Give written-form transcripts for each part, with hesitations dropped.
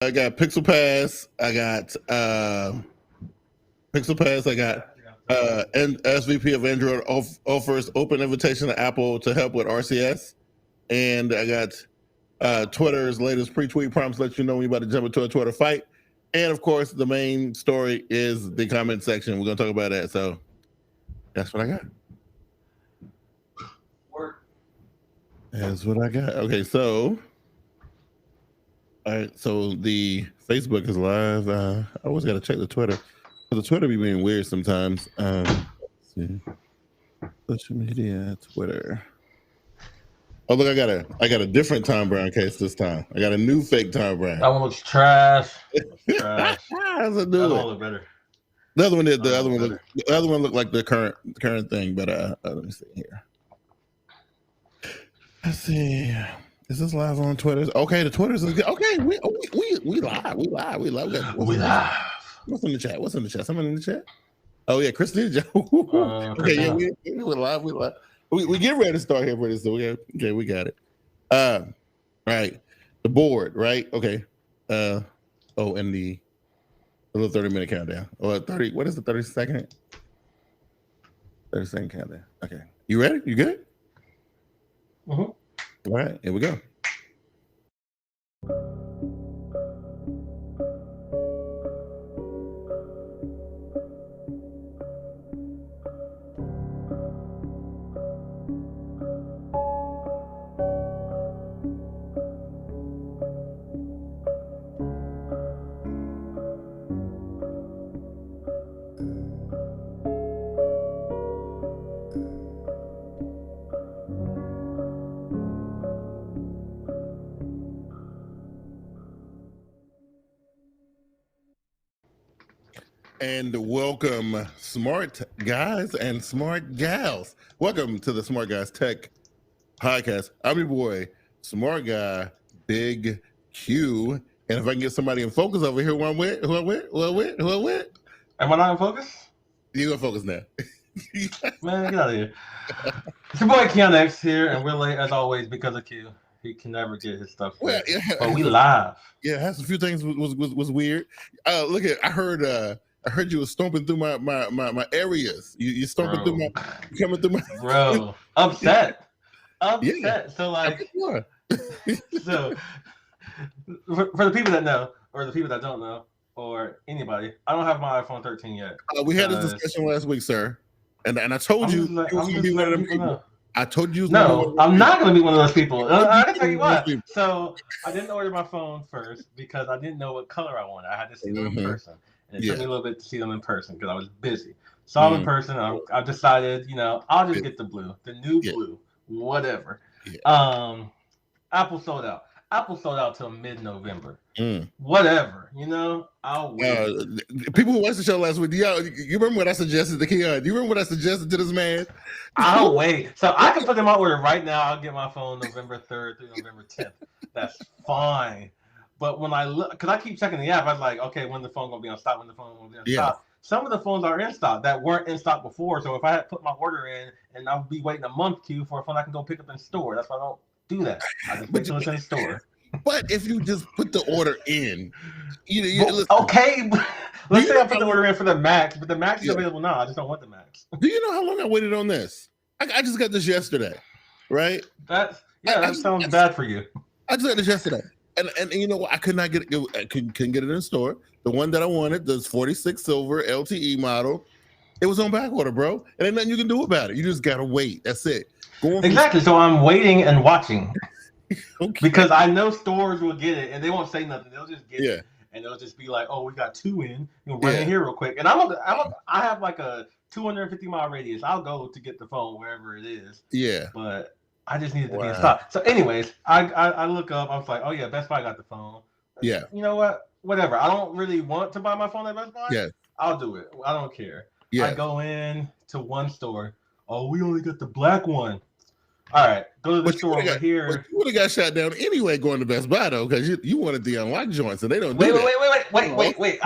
I got Pixel Pass. I got Pixel Pass. I got and SVP of Android offers open invitation to Apple to help with RCS. And I got Twitter's latest pre-tweet prompts let you know when you're about to jump into a Twitter fight. And of course, the main story is the comment section. We're gonna talk about that. So that's what I got. That's what I got. Okay, so all right, so the Facebook is live. I always got to check the Twitter. The Twitter be being weird sometimes. Let's see. Social media, Twitter. Oh look, I got a different Tom Brown case this time. I got a new fake Tom Brown. That one looks trash. Trash. How's it That doing? one look better. The other one did. The other one looked like the current thing. But let me see here. Let's see. Is this live on Twitter? Okay, the Twitter's okay. We live. We live. What's in the chat? Someone in the chat? Oh yeah, Christine. Okay, yeah, we're live. We live. We get ready to start here, Brady. So we got it. Right, the board. Right. Okay. And the little 30-minute countdown. Or 30. What is the 30-second? 30-second countdown. Okay. You ready? You good? Mm-hmm. All right, here we go. And welcome, smart guys and smart gals. Welcome to the SmartGuyz Tech Podcast. I'm your boy, Smart Guy, Big Q. And if I can get somebody in focus over here, who I'm with? Am I not in focus? You in focus now. Man, get out of here. It's your boy Keon X here, and we're late as always because of Q. He can never get his stuff Well, yeah. But we live. Yeah, it has a few things was weird. Look at, I heard you were stomping through my areas. You stomping through coming through my. Bro, upset. Yeah. So like, so for the people that know, or the people that don't know, or anybody, I don't have my iPhone 13 yet. We had this discussion last week, sir, and I told you was going to be one of them people. I told you. No, I'm not going to be one of those people. I can tell you what. So I didn't order my phone first because I didn't know what color I wanted. I had to see them in person. And it took me a little bit to see them in person because I was busy. Saw them in person. I decided, I'll just get the blue, the new blue, whatever. Yeah. Apple sold out. Apple sold out till mid-November. Whatever, I'll wait. People who watched the show last week, you remember what I suggested to Keon? Do you remember what I suggested to this man? I'll wait. So I can put them on order right now. I'll get my phone November 3rd through November 10th. That's fine. But when I look, because I keep checking the app, I was like, okay, when the phone gonna be on stock? When the phone gonna be on stock? Some of the phones are in stock that weren't in stock before. So if I had put my order in, and I'll be waiting a month queue for a phone I can go pick up in store. That's why I don't do that. I just wait till it's in the store. But if you just put the order in, okay. Let's say I put the order in for the Max, but the Max is available now. I just don't want the Max. Do you know how long I waited on this? I just got this yesterday, right? That sounds bad for you. I just got this yesterday. And you know what? I could not get it. I couldn't get it in store. The one that I wanted, the 46 silver LTE model, it was on back order, bro. And ain't nothing you can do about it. You just gotta wait. That's it. Exactly. So I'm waiting and watching. Okay. Because I know stores will get it and they won't say nothing. They'll just get it, and they'll just be like, "Oh, we got 2 in. Run in here real quick." And I have like a 250-mile radius. I'll go to get the phone wherever it is. Yeah. But I just needed to be in stock. So anyways, I look up. I was like, oh yeah, Best Buy got the phone. Yeah. You know what? Whatever. I don't really want to buy my phone at Best Buy. Yeah. I'll do it. I don't care. Yeah. I go in to one store. Oh, we only got the black one. All right. Go to the store over here. But you would have got shot down anyway going to Best Buy though, because you wanted the unlocked joints and they don't do that. Wait.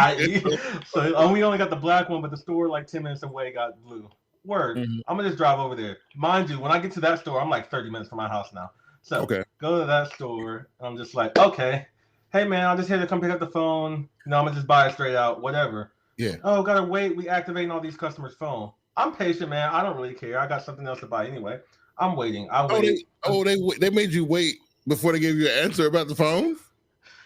So we only got the black one, but the store like 10 minutes away got blue. Word. Mm-hmm. I'm gonna just drive over there. Mind you, when I get to that store, I'm like 30 minutes from my house now. So go to that store. I'm just like, okay, hey man, I'm just here to come pick up the phone. No, I'm gonna just buy it straight out, whatever. Yeah. Oh, gotta wait. We activating all these customers' phone. I'm patient, man. I don't really care. I got something else to buy anyway. I'm waiting. I wait. They made you wait before they gave you an answer about the phone?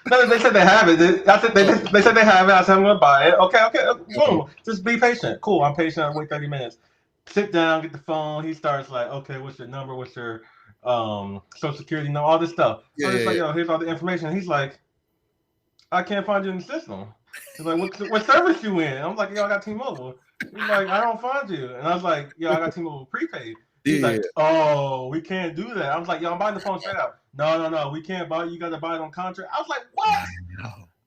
No, they said they have it. They said they have it. I said I'm gonna buy it. Okay. Boom. Just be patient. Cool. I'm patient. I wait 30 minutes. Sit down, get the phone. He starts like, okay, what's your number? What's your social security number? All this stuff. So it's like, yo, here's all the information. He's like, I can't find you in the system. He's like, what service you in? I'm like, yo, I got T-Mobile. He's like, I don't find you. And I was like, yo, I got T-Mobile prepaid. He's like, oh, we can't do that. I was like, yo, I'm buying the phone straight out. No, we can't buy it. You got to buy it on contract. I was like, what?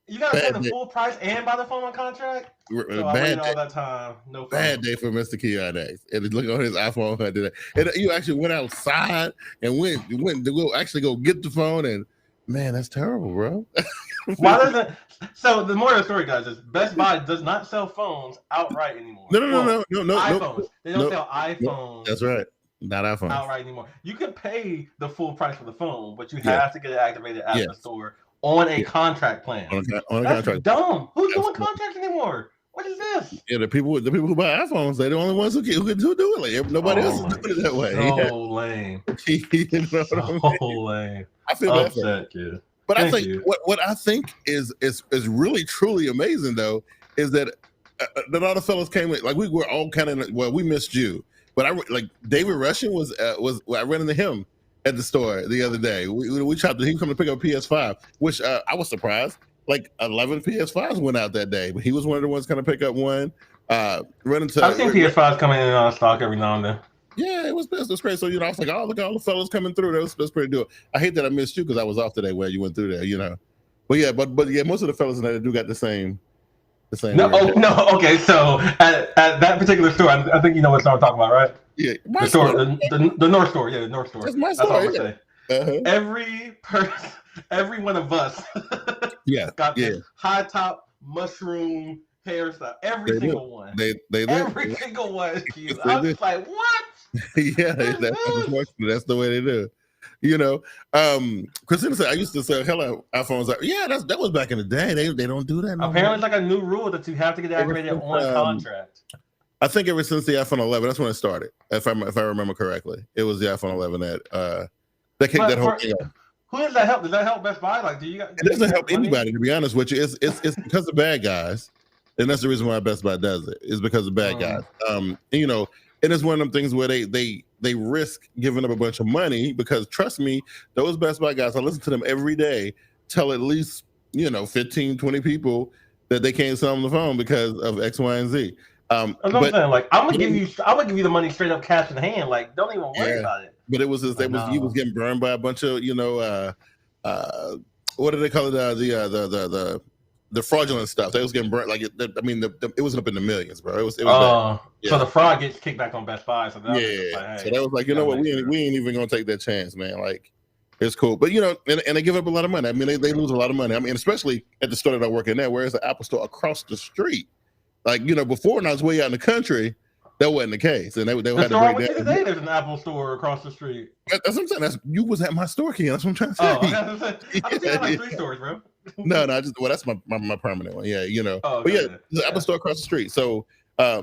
You got to pay the full price and buy the phone on contract? So I waited all that time. No phone. Bad day for Mr. Keon X. And look on his iPhone. And you actually went outside and went to go actually go get the phone. And man, that's terrible, bro. Why doesn't? So the moral of the story, guys, is Best Buy does not sell phones outright anymore. No. iPhones. They don't sell iPhones. No, that's right. Not iPhones outright anymore. You can pay the full price for the phone, but you have to get it activated at the store on a contract plan. On a contract. Dumb. Who's doing contracts anymore? What is this? Yeah, the people who buy iPhones, they're the only ones who can do it. Like nobody else is doing it that way. So lame. You know what I mean? Lame. I feel bad for that kid. But I think what I think is really truly amazing though is that all the fellas came in, like we were all kind of we missed you, but David Russian was I ran into him at the store the other day. We chopped. He come to pick up a PS5, which I was surprised. Like 11 PS5s went out that day, but he was one of the ones kind of pick up one. I've seen PS5s coming in and out of stock every now and then. Yeah, it was great. So I was like, oh, look at all the fellas coming through. That's pretty good. I hate that I missed you because I was off today where you went through there, But yeah, most of the fellas in there do got the same. No, okay. So at that particular store, I think you know what store I'm talking about, right? Yeah, the store, the North store. Yeah, the North store. That's my store. That's what I'm saying. Every person, every one of us, got this high top mushroom hairstyle. Every single one. Every single one is cute. I was like, what? Yeah, that's the way they do. Christina said I used to sell hella iPhones. That was back in the day. They don't do that. Apparently, it's like a new rule that you have to get activated on contract. I think ever since the iPhone 11, that's when it started. If I remember correctly, it was the iPhone 11 that kicked that whole thing off. Who does that help? Does that help Best Buy? Like, it doesn't help anybody, to be honest with you. It's because of bad guys, and that's the reason why Best Buy does it. Is because of bad guys. And it's one of them things where they risk giving up a bunch of money because trust me, those Best Buy guys, I listen to them every day, tell at least 15, 20 people that they can't sell them the phone because of X, Y, and Z. That's what I'm saying. Like, I'm gonna give you the money straight up, cash in hand. Like, don't even worry about it. But it was just he was getting burned by a bunch of what do they call it? The fraudulent stuff. They was getting burnt. Like it was up in the millions, bro. It was. So the fraud gets kicked back on Best Buy. So that so that was like, what, we ain't even gonna take that chance, man. Like, it's cool, but and they give up a lot of money. I mean, they lose a lot of money. I mean, especially at the store that I work in now, whereas the Apple store across the street. Like before, when I was way out in the country, that wasn't the case, and they had to break down. Today, there's an Apple store across the street. That's what I'm saying. You was at my store, Ken. That's what I'm trying to say. I've seen like 3 stores, bro. No, that's my permanent one. Yeah, but the Apple store across the street. So, they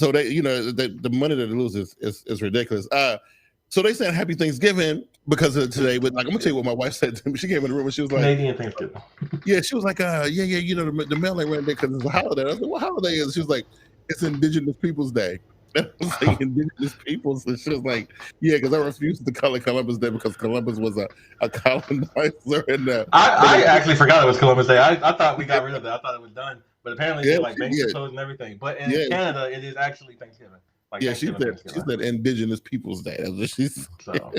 the money that they lose is ridiculous. So they saying Happy Thanksgiving because of today. But like, I'm gonna tell you what my wife said to me. She came in the room and she was like, Canadian Thanksgiving. Yeah, she was like, the mail ain't right there because it's a holiday. I was like, what holiday is it? She was like, it's Indigenous Peoples Day. I was like, Indigenous Peoples. And she was like, yeah, because I refused to call it Columbus Day because Columbus was a colonizer. And I actually forgot it was Columbus Day. I thought we got rid of that. I thought it was done. But apparently, banks are closed and everything. But in Canada, it is actually Thanksgiving. Like she said Indigenous Peoples Day. That's what she said. So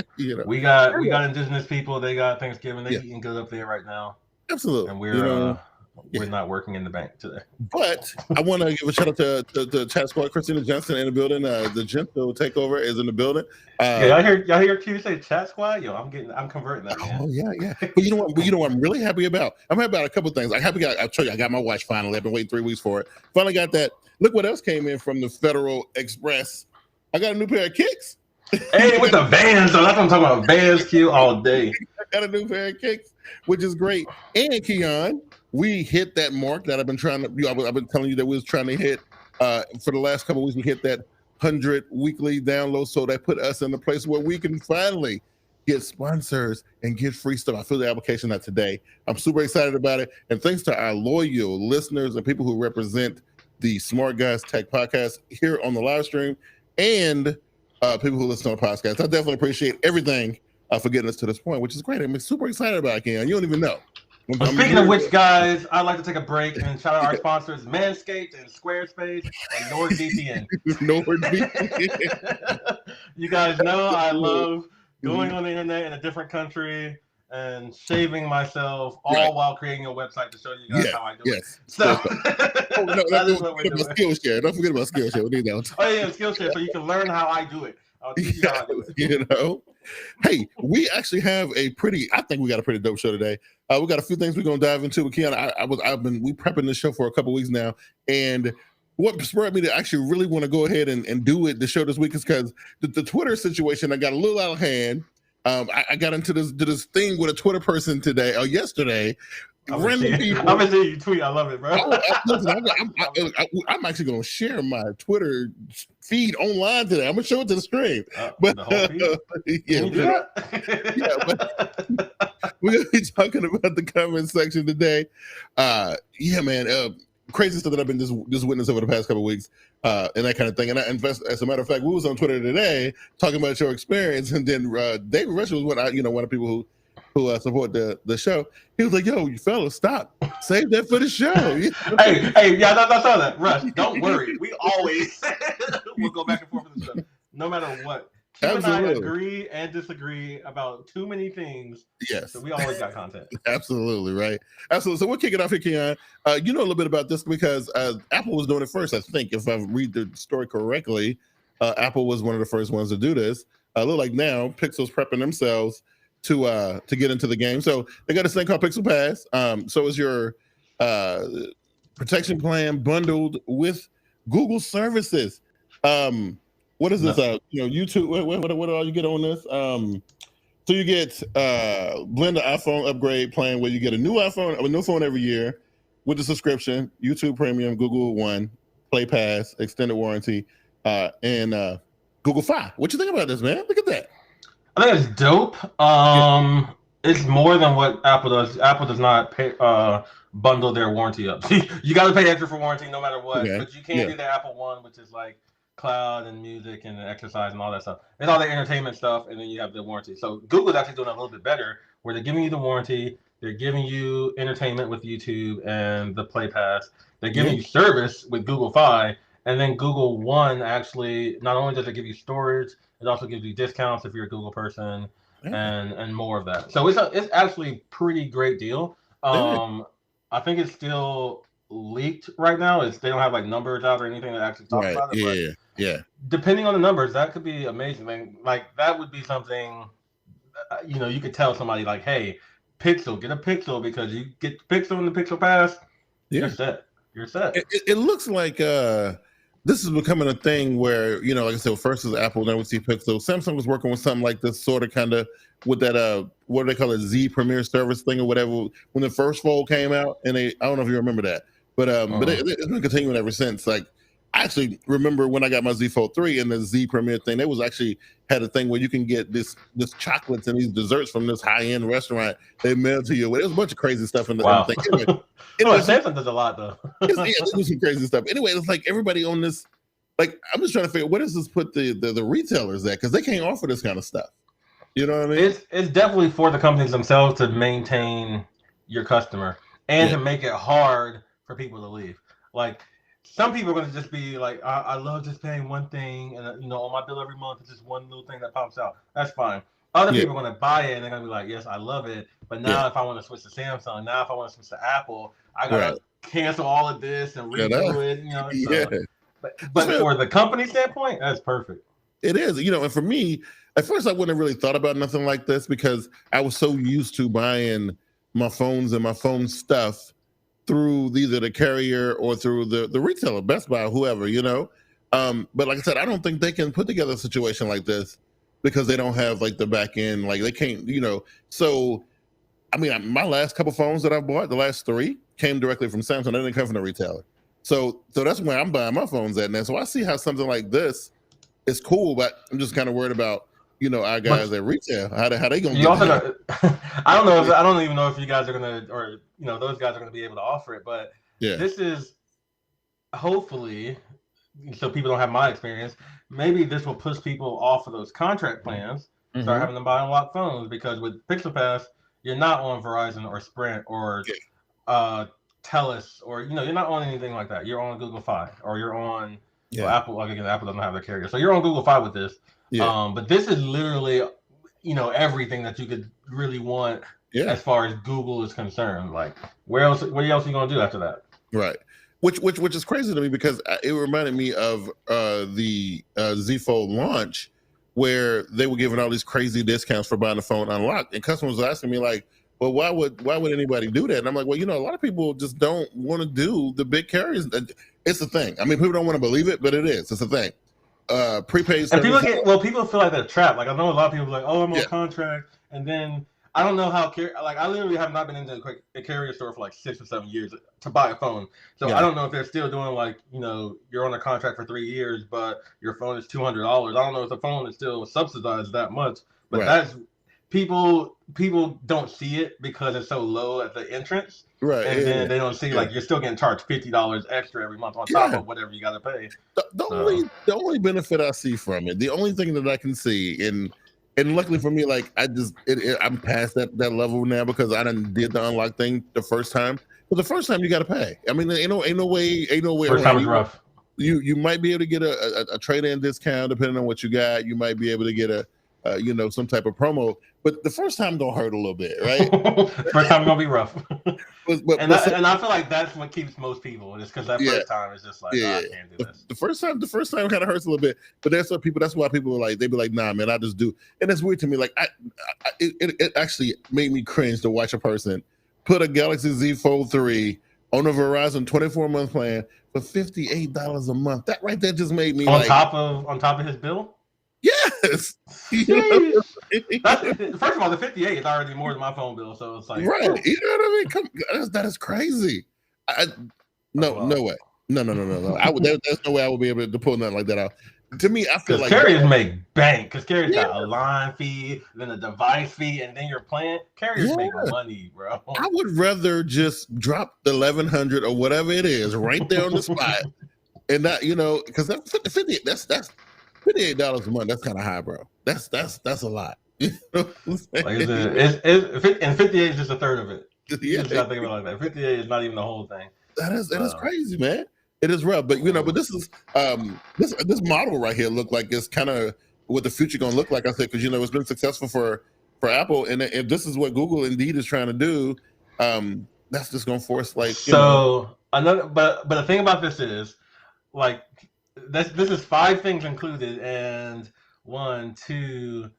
we got Indigenous people. They got Thanksgiving. They eating good up there right now. Absolutely. And we're not working in the bank today. But I want to give a shout out to Chat Squad, Christina Johnson in the building. The Gentle Takeover is in the building. Y'all hear Q say Chat Squad? Yo, I'm converting that. Man. Oh yeah. But you know what I'm really happy about? I'm happy about a couple of things. I'll tell you, I got my watch finally. I've been waiting 3 weeks for it. Finally got that. Look what else came in from the Federal Express. I got a new pair of kicks. Hey, with the Vans, though. That's what I'm talking about. Vans Q all day. I got a new pair of kicks, which is great. And Keon, we hit that mark that I've been trying to. I've been telling you that we was trying to hit for the last couple of weeks. We hit that 100 weekly downloads, so that put us in a place where we can finally get sponsors and get free stuff. I filled the application out today. I'm super excited about it, and thanks to our loyal listeners and people who represent the SmartGuyz Tech Podcast here on the live stream, and people who listen on the podcast. I definitely appreciate everything for getting us to this point, which is great. I'm super excited about it, Ken. You don't even know. Speaking of which, guys, I'd like to take a break and shout out our sponsors, Manscaped and Squarespace and NordVPN. NordVPN. You guys know I love going on the internet in a different country and saving myself, all while creating a website to show you guys how I do it. So, don't forget about Skillshare. Don't forget about Skillshare. We need that one. Oh yeah, Skillshare, so you can learn how I do it. I'll teach you how I do it. You know, hey, we actually have I think we got a pretty dope show today. We got a few things we're gonna dive into. Keon, we prepping this show for a couple weeks now, and what spurred me to actually really want to go ahead and do the show this week is because the Twitter situation, I got a little out of hand. I got into this thing with a Twitter person yesterday. I'm gonna see you tweet. I love it, bro. I'm actually gonna share my Twitter feed online today. I'm gonna show it to the stream. But the whole feed? We're gonna be talking about the comment section today. Man. Crazy stuff that I've been just witnessing over the past couple of weeks, and that kind of thing. And as a matter of fact, we was on Twitter today talking about your experience, and then David Rush was one of the people who support the show. He was like, "Yo, you fellas, stop! Save that for the show." Hey, yeah, I saw that. Rush, don't worry. We always we'll go back and forth with the show, no matter what. Kim and I agree and disagree about too many things. Yes. So we always got content. Absolutely, right? Absolutely. So we'll kick it off here, Keon. You know a little bit about this because Apple was doing it first, I think. If I read the story correctly, Apple was one of the first ones to do this. Look like now, Pixel's prepping themselves to get into the game. So they got this thing called Pixel Pass. So is your protection plan bundled with Google services. What is this? YouTube. What all you get on this? So you get Blend the iPhone upgrade plan where you get a new phone every year with the subscription, YouTube Premium, Google One, Play Pass, extended warranty, and Google Fi. What you think about this, man? Look at that. I think it's dope. It's more than what Apple does. Apple does not pay, bundle their warranty up. You got to pay extra for warranty no matter what, but you can't do the Apple One, which is like cloud and music and exercise and all that stuff. It's all the entertainment stuff, and then you have the warranty. So Google's actually doing a little bit better, where they're giving you the warranty, they're giving you entertainment with YouTube and the Play Pass, they're giving you service with Google Fi, and then Google One actually not only does it give you storage, it also gives you discounts if you're a Google person, and more of that. So it's actually a pretty great deal. I think it's still leaked right now. They don't have like numbers out or anything that actually talks about it. Yeah. Depending on the numbers, that could be amazing. Like that would be something, you could tell somebody like, hey, Pixel, get a Pixel because you get Pixel in the Pixel Pass. You're set. It looks like this is becoming a thing where, like I said, first is Apple, then we see Pixel. Samsung was working with something like this, sort of kind of with that, what do they call it, Z Premier Service thing or whatever, when the first Fold came out. And I don't know if you remember that. But it's been continuing ever since. Like, I actually remember when I got my Z Fold 3 and the Z Premier thing, they was actually had a thing where you can get this chocolates and these desserts from this high-end restaurant. They mail to you. It was a bunch of crazy stuff in the thing. Anyway, Samsung does a lot, though. They do some crazy stuff. Anyway, it's like everybody on this, like, I'm just trying to figure, where does this put the retailers at? Because they can't offer this kind of stuff. You know what I mean? It's definitely for the companies themselves to maintain your customer and to make it hard for people to leave. Like, some people are going to just be like, I love just paying one thing, and on my bill every month, it's just one little thing that pops out. That's fine. Other people are going to buy it, and they're going to be like, yes, I love it, but now if I want to switch to Samsung, now if I want to switch to Apple, I got to cancel all of this and redo it. But for the company standpoint, that's perfect. It is, and for me, at first I wouldn't have really thought about nothing like this because I was so used to buying my phones and my phone stuff through either the carrier or through the retailer, Best Buy, whoever, But like I said, I don't think they can put together a situation like this because they don't have like the back end, like they can't, So, I mean, my last couple phones that I bought, the last 3 came directly from Samsung. They didn't come from the retailer. So that's where I'm buying my phones at now. So I see how something like this is cool, but I'm just kind of worried about, our guys at retail. How they gonna? You also know, I don't know. I don't even know if you guys are gonna, or those guys are gonna be able to offer it. But this is hopefully, so people don't have my experience. Maybe this will push people off of those contract plans, start having them buy unlocked phones, because with Pixel Pass, you're not on Verizon or Sprint or Telus, or you're not on anything like that. You're on Google Fi, or you're on Apple. Like again, Apple doesn't have their carrier, so you're on Google Fi with this. But this is literally, everything that you could really want as far as Google is concerned. Like, what else are you gonna do after that? Right. Which is crazy to me, because it reminded me of the Z Fold launch, where they were giving all these crazy discounts for buying the phone unlocked, and customers were asking me like, well, why would anybody do that? And I'm like, well, a lot of people just don't want to do the big carriers. It's a thing. I mean, people don't want to believe it, but it is. It's a thing. Prepaid. And people feel like they're trapped. Like, I know a lot of people are like, oh, I'm on contract, and then I don't know how. I literally have not been into a carrier store for like 6 or 7 years to buy a phone. So I don't know if they're still doing like, you're on a contract for 3 years, but your phone is $200. I don't know if the phone is still subsidized that much, but that's people don't see it because it's so low at the entrance. Right. And then they don't see like you're still getting charged $50 extra every month on top of whatever you got to pay. The only benefit I see from it, the only thing that I can see, and luckily for me, like I'm past that level now, because I done did the unlock thing the first time. But the first time you got to pay. I mean, ain't no way. First time is rough. You might be able to get a trade-in discount depending on what you got. You might be able to get some type of promo, but the first time gonna hurt a little bit, right? First time gonna be rough. And I feel like that's what keeps most people, just because that first time is just like, I can't do this. The first time kind of hurts a little bit, but that's why people are like, they be like, nah, man, I just do. And it's weird to me. Like, it actually made me cringe to watch a person put a Galaxy Z Fold 3 on a Verizon 24-month plan for $58 a month. That right there just made me on top of his bill. Yes. First of all, the 58 is already more than my phone bill, so it's like, right. You know what I mean? That is crazy. No way. No. There's no way I would be able to pull nothing like that out. To me, I feel like carriers make bank, because carriers got a line fee, then a device fee, and then your plan. Carriers make money, bro. I would rather just drop the $1,100 or whatever it is right there on the spot, and not, because that 50 that's $58 a month. That's kind of high, bro. That's a lot. And 58 is just a third of it. You just gotta think about it like that. 58 is not even the whole thing. That is crazy, man. It is rough, but but this is this model right here look like it's kind of what the future gonna look like. I said, because it's been successful for Apple, and if this is what Google indeed is trying to do, that's just gonna force like. Another, but the thing about this is, like, this is 5 things included, and 2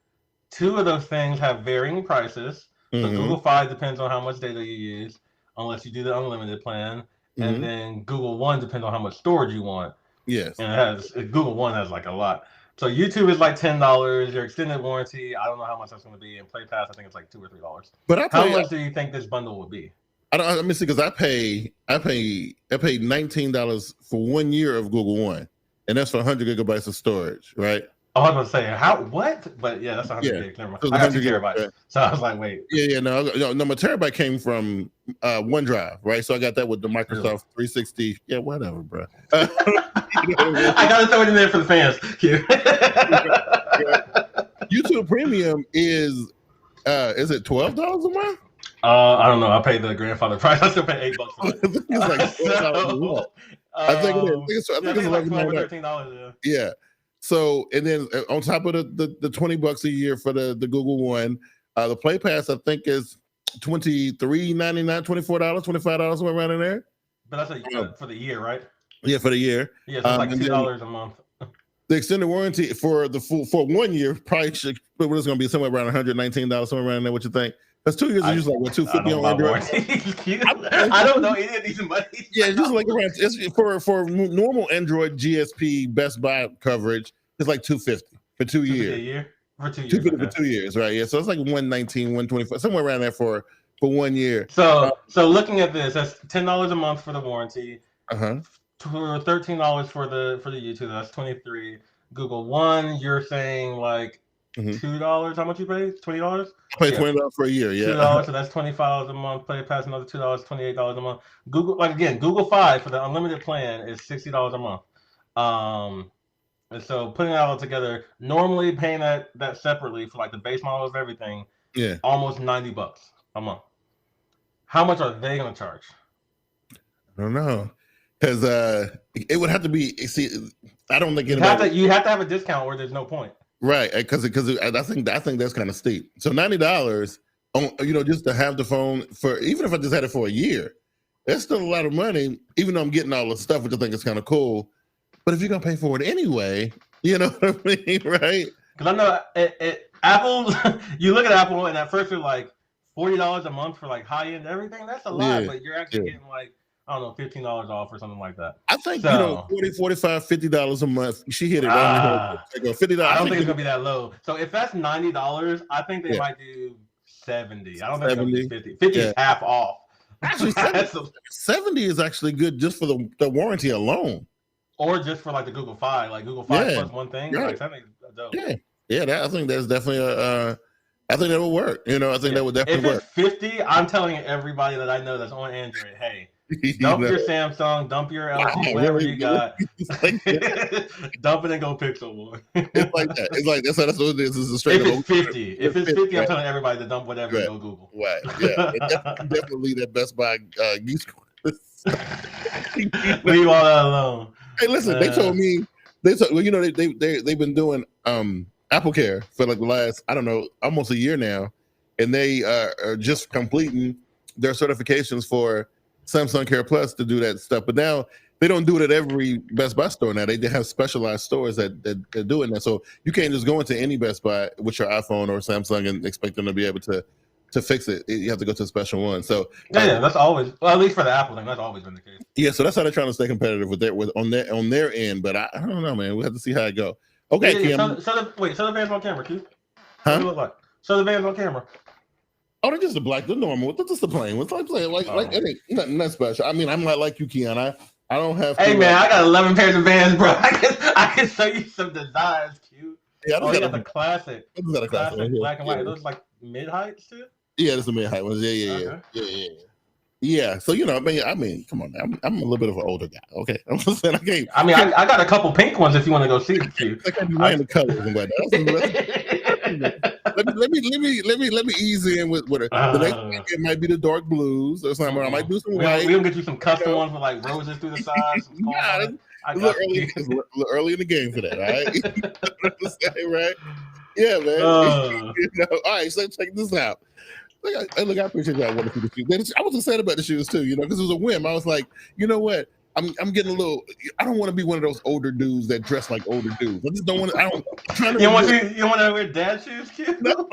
of those things have varying prices. So Google Fi depends on how much data you use, unless you do the unlimited plan. And then Google One depends on how much storage you want. Yes. And Google One has like a lot. So YouTube is like $10. Your extended warranty, I don't know how much that's going to be. And Play Pass, I think it's like $2 or $3. But how much do you think this bundle would be? Let me see, because I paid $19 for 1 year of Google One, and that's for 100 gigabytes of storage, right? Oh, I was going to say, what? But yeah, that's 100 gigs. Never mind. I got 2 terabytes. Right? So I was like, wait. No, my terabyte came from OneDrive, right? So I got that with the Microsoft 360. Yeah, whatever, bro. I got to throw it in there for the fans. YouTube Premium is it $12 a month? I don't know. I paid the grandfather price. I still pay $8 for it. It's like $12 a month. I think it's like $12 or $13. Yeah. So, and then on top of the $20 a year for the Google One, the Play Pass I think is $23.99, $24, $25, somewhere around in there. But that's for the year, right? Yeah, for the year. Yeah, so it's like $2 a month. The extended warranty for 1 year probably should, but it's going to be somewhere around $119, somewhere around there. What you think? That's 2 years. Is usually like $250 on Android. I don't know any of these money. Yeah, just like around. It's for normal Android GSP Best Buy coverage. It's like $250 for 2 years. A year. For 2 years. For 2 years, right? Yeah, so it's like 119, 124, somewhere around there for 1 year. So looking at this, that's $10 a month for the warranty. $13 for the YouTube. That's 23. Google One, you're saying like $2. How much you pay? $20? I pay $20 for a year. Yeah, $2. So that's $25 a month. Play Pass another $2. $28 a month. Google Fi for the unlimited plan is $60 a month. And so putting it all together, normally paying that separately for like the base models and everything, almost $90 a month. How much are they going to charge? I don't know, because it would have to be. See, I don't think you have to have a discount, or there's no point. Right, because I think that's kind of steep. So $90, just to have the phone for, even if I just had it for a year, that's still a lot of money. Even though I'm getting all the stuff, which I think is kind of cool. But if you're gonna pay for it anyway, you know what I mean, right? Because I know Apple. You look at Apple, and at first you're like $40 a month for like high end everything. That's a lot, but you're actually getting like, I don't know, $15 off or something like that. I think $40, $45, $50 a month. She hit it on $50. I don't think it's gonna be that low. So if that's $90, I think they might do $70. I don't think it's gonna be $50. $50 is half off. Actually, $70 is actually good just for the warranty alone. Or just for like the Google Fi, like Google Fi plus one thing. Right. Like, dope. I think that's definitely I think that would work. I think that would definitely work. If it's $50, I'm telling everybody that I know that's on Android, hey, dump your Samsung, dump your LG, whatever you got. Dump it and go Pixel, boy. It's like that. It's like that's what it is. It's a straight if it's 50. If it's 50, I'm telling everybody to dump whatever and go Google. Right. Yeah. Definitely that Best Buy Guyz. Leave all that alone. Hey, listen, they told me they've been doing Apple Care for like the last, I don't know, almost a year now, and they are just completing their certifications for Samsung Care Plus to do that stuff. But now they don't do it at every Best Buy store. Now they have specialized stores that are doing that. So you can't just go into any Best Buy with your iPhone or Samsung and expect them to be able to fix it. You have to go to a special one. So that's always, well, at least for the Apple thing, that's always been the case. Yeah, so that's how they're trying to stay competitive on their end. But I don't know, man. We have to see how it go. Okay, Kim. Show the vans on camera, Q. What do you look like? Show the vans on camera. Oh, they're just the normal. They're just the plain. It's like it ain't nothing that special. I mean, I'm not like you, Keon. I don't have. Hey, man, I got 11 pairs of Vans, bro. I can show you some designs, Q. Yeah, you got the classic. I got a classic black and white. Those like mid heights too. Yeah, that's the mid height ones. Yeah. So I mean, come on, man. I'm a little bit of an older guy. Okay, I'm just saying I can't. I mean, I got a couple pink ones if you want to go see them too. I can't be wearing the colors and whatnot. Let me ease in with it. The next week it might be the dark blues or something. I might do some white. We'll get you some custom ones with like roses through the sides. It's a little early in the game for that, right? Right? Yeah, man. All right, so check this out. Look, I appreciate y'all wanting to see the shoes. I was excited about the shoes too, because it was a whim. I was like, you know what? I'm getting a little. I don't want to be one of those older dudes that dress like older dudes. I just don't want to. You want to wear dad shoes, kid? No,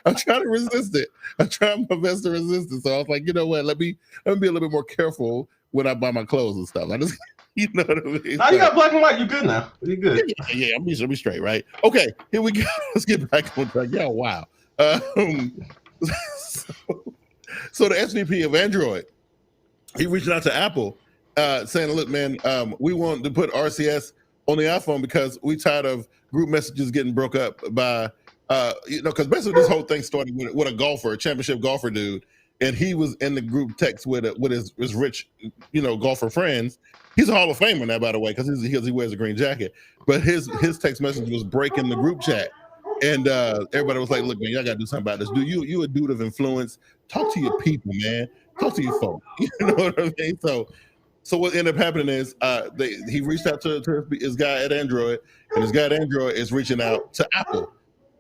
I'm trying to resist it. I'm trying my best to resist it. So I was like, you know what? Let me be a little bit more careful when I buy my clothes and stuff. I just, you know what I mean? Now you got black and white. You good now? You good? Yeah. I'll be straight, right? Okay, here we go. Let's get back on track. Yeah, wow. So the SVP of Android, he reached out to Apple saying, look, man, we want to put RCS on the iPhone because we tired of group messages getting broke up by, because basically this whole thing started with a championship golfer dude, and he was in the group text with his rich, golfer friends. He's a Hall of Famer now, by the way, because he wears a green jacket. But his text message was breaking the group chat. And everybody was like, look, man, y'all got to do something about this. Dude, you a dude of influence. Talk to your people, man. Talk to your folks. You know what I mean? So what ended up happening is he reached out to his guy at Android, and his guy at Android is reaching out to Apple.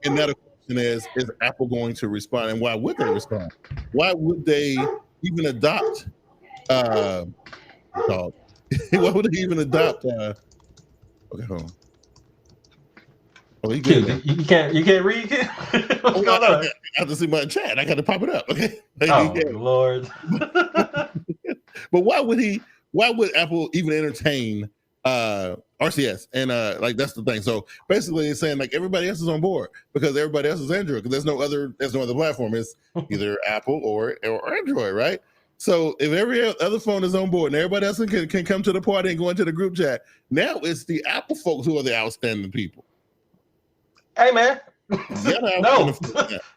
And now the question is Apple going to respond? And why would they respond? Why would they even adopt why would they even adopt okay, hold on. Oh, you can't read. What's going on? I have to see my chat. I got to pop it up. Okay. Lord. But why would Apple even entertain RCS, and like that's the thing. So basically, it's saying like everybody else is on board because everybody else is Android because there's no other platform. It's either Apple or Android, right? So if every other phone is on board and everybody else can come to the party and go into the group chat, now it's the Apple folks who are the outstanding people. Hey man, no.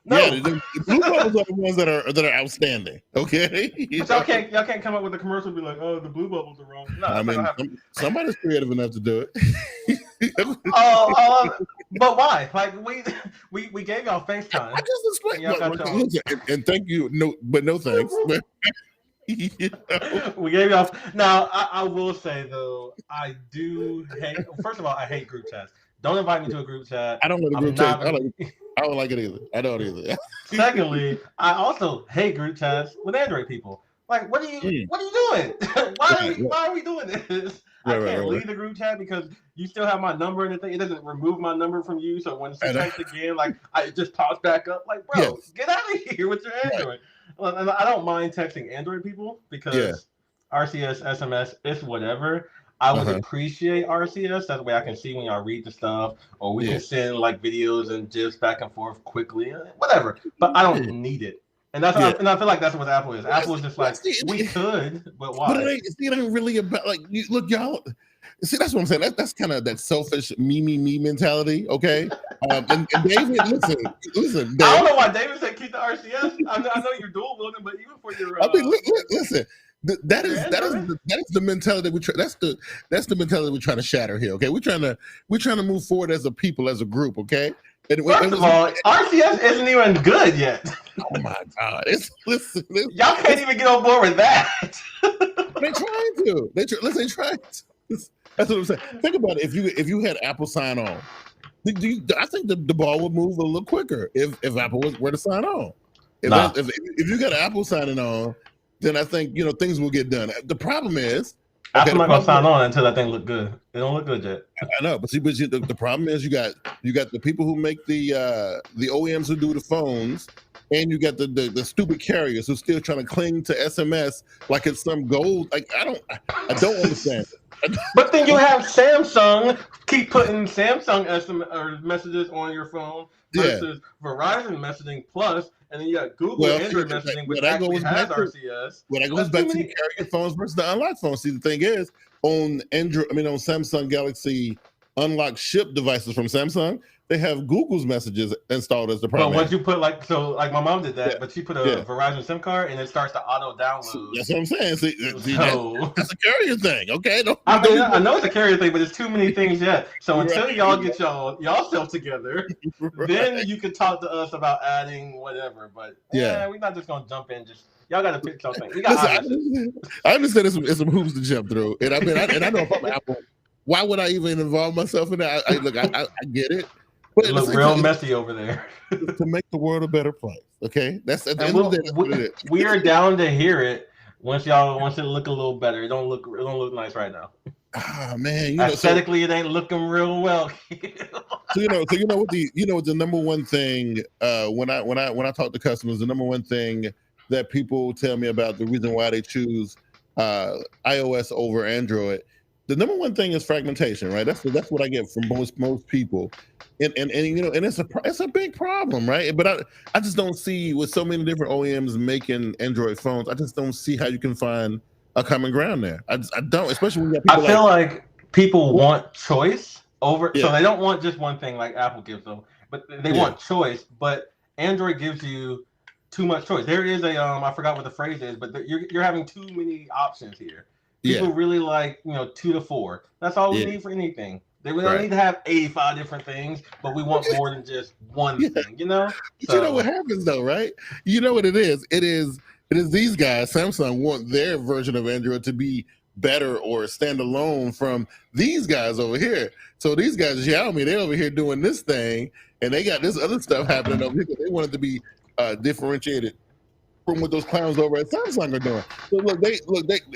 The blue bubbles are the ones that are outstanding. Okay, but y'all can't come up with a commercial and be like, oh, the blue bubbles are wrong. No, I mean, somebody's creative enough to do it. But why? Like we gave y'all FaceTime. I just explained. And thank you. No thanks. We gave y'all. Now I will say though, I do hate. First of all, I hate group chats. Don't invite me to a group chat. I don't know the group chat. I don't like it either. I don't either. Secondly, I also hate group chats with Android people. Like, what are you doing? Why are we doing this? I can't leave the group chat because you still have my number and the thing. It doesn't remove my number from you. So when she texts again, like I just pops back up. Like, bro, get out of here with your Android. Well, and I don't mind texting Android people because RCS, SMS, it's whatever. I would appreciate RCS. That way I can see when y'all read the stuff, or we can send like videos and GIFs back and forth quickly, whatever. But I don't need it. And that's and I feel like that's what Apple is. Apple is just like, we could, but why? But it ain't really about like look, y'all. See, that's what I'm saying. That's kind of that selfish me mentality, okay? And David, listen. David. I don't know why David said keep the RCS. I know you're dual wielding, but even for your, I mean, listen. That is the mentality that's the mentality we're trying to shatter here. Okay, we're trying to move forward as a people, as a group. Okay. First of all, RCS isn't even good yet. Oh my God! Listen, y'all can't even get on board with that. They're trying to. They're trying to. That's what I'm saying. Think about it. If you had Apple sign on, I think the ball would move a little quicker if Apple were to sign on. If you got Apple signing on, then I think things will get done. The problem is Apple's not gonna sign on until that thing look good. It don't look good yet. I know, but the problem is you got the people who make the OEMs who do the phones, and you got the stupid carriers who still trying to cling to SMS like it's some gold. Like I don't understand it. But then you have Samsung keep putting Samsung SMS or messages on your phone versus Verizon messaging plus, and then you got Google Android messaging, which actually has RCS. That goes back to the carrier phones versus the unlocked phones. See, the thing is, on Samsung Galaxy unlocked ship devices from Samsung, they have Google's messages installed as the primary. But once you put like my mom did that, but she put a Verizon SIM card and it starts to auto download. That's what I'm saying. See, that's a carrier thing. Okay. I know it's a carrier thing, but it's too many things yet. So until y'all get y'all self together, then you can talk to us about adding whatever. But we're not just gonna jump in. Just y'all got to pick something. We got. I understand it's some hoops to jump through, and I know if I'm Apple, why would I even involve myself in that? I get it. But it looks real messy over there. To make the world a better place, okay? That's at the end of the day. We are down to hear it once it look a little better. It don't look nice right now. Ah man, aesthetically it ain't looking real well. So you know what the number one thing when I talk to customers, the number one thing that people tell me about the reason why they choose iOS over Android. The number one thing is fragmentation, right? That's what I get from most people, and it's a big problem, right? But I just don't see, with so many different OEMs making Android phones, I just don't see how you can find a common ground there. I don't, especially when you have people. I feel like people want choice over, so they don't want just one thing like Apple gives them, but they want choice. But Android gives you too much choice. There is I forgot what the phrase is, but you're having too many options here. People really like 2 to 4. That's all we need for anything. We don't need to have 85 different things, but we want more than just one thing. You know what happens though, right? You know what it is? It is these guys. Samsung want their version of Android to be better or stand alone from these guys over here. So these guys, Xiaomi, they're over here doing this thing, and they got this other stuff happening over here. They want it to be differentiated from what those clowns over at Samsung are doing. So look,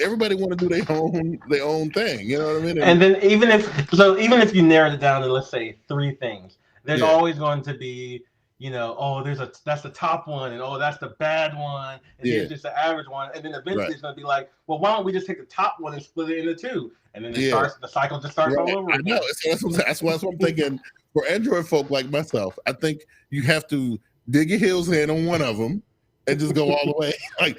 everybody want to do their own thing. You know what I mean? And then even if you narrowed it down to, let's say, 3 things, there's always going to be that's the top one, and that's the bad one, and here's just the average one, and then eventually it's gonna be like, well, why don't we just take the top one and split it into two, and then the cycle just starts all over again. That's what I'm thinking. For Android folk like myself, I think you have to dig your heels in on one of them and just go all the way. Like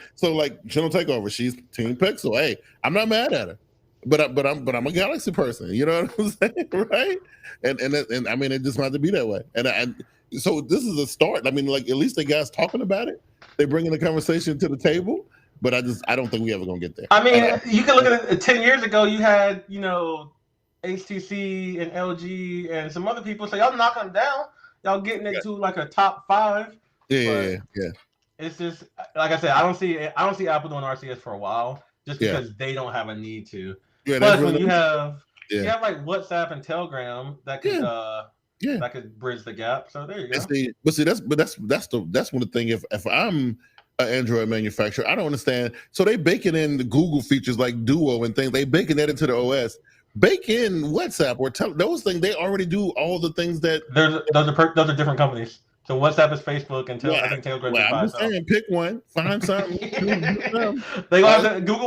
Channel Takeover, she's Team Pixel. Hey, I'm not mad at her, but I'm a Galaxy person. You know what I'm saying, right? And I mean, it just might to be that way. And so this is a start. I mean, like at least the guys talking about it, they're bringing the conversation to the table. But I don't think we ever gonna get there. I mean, you can look at it. 10 years ago, you had HTC and LG and some other people say, y'all knocking them down. Y'all getting it to like a top 5. Yeah. It's just like I said, I don't see Apple doing RCS for a while just because they don't have a need to. Yeah, but when you have like WhatsApp and Telegram that could that could bridge the gap. So there you go. That's one of the things. If I'm an Android manufacturer, I don't understand. So they baking in the Google features like Duo and things. They baking that into the OS. Bake in WhatsApp or those things. They already do all the things that those are different companies. So WhatsApp is Facebook, and I think Telegram is I'm just saying, pick one, find something. Google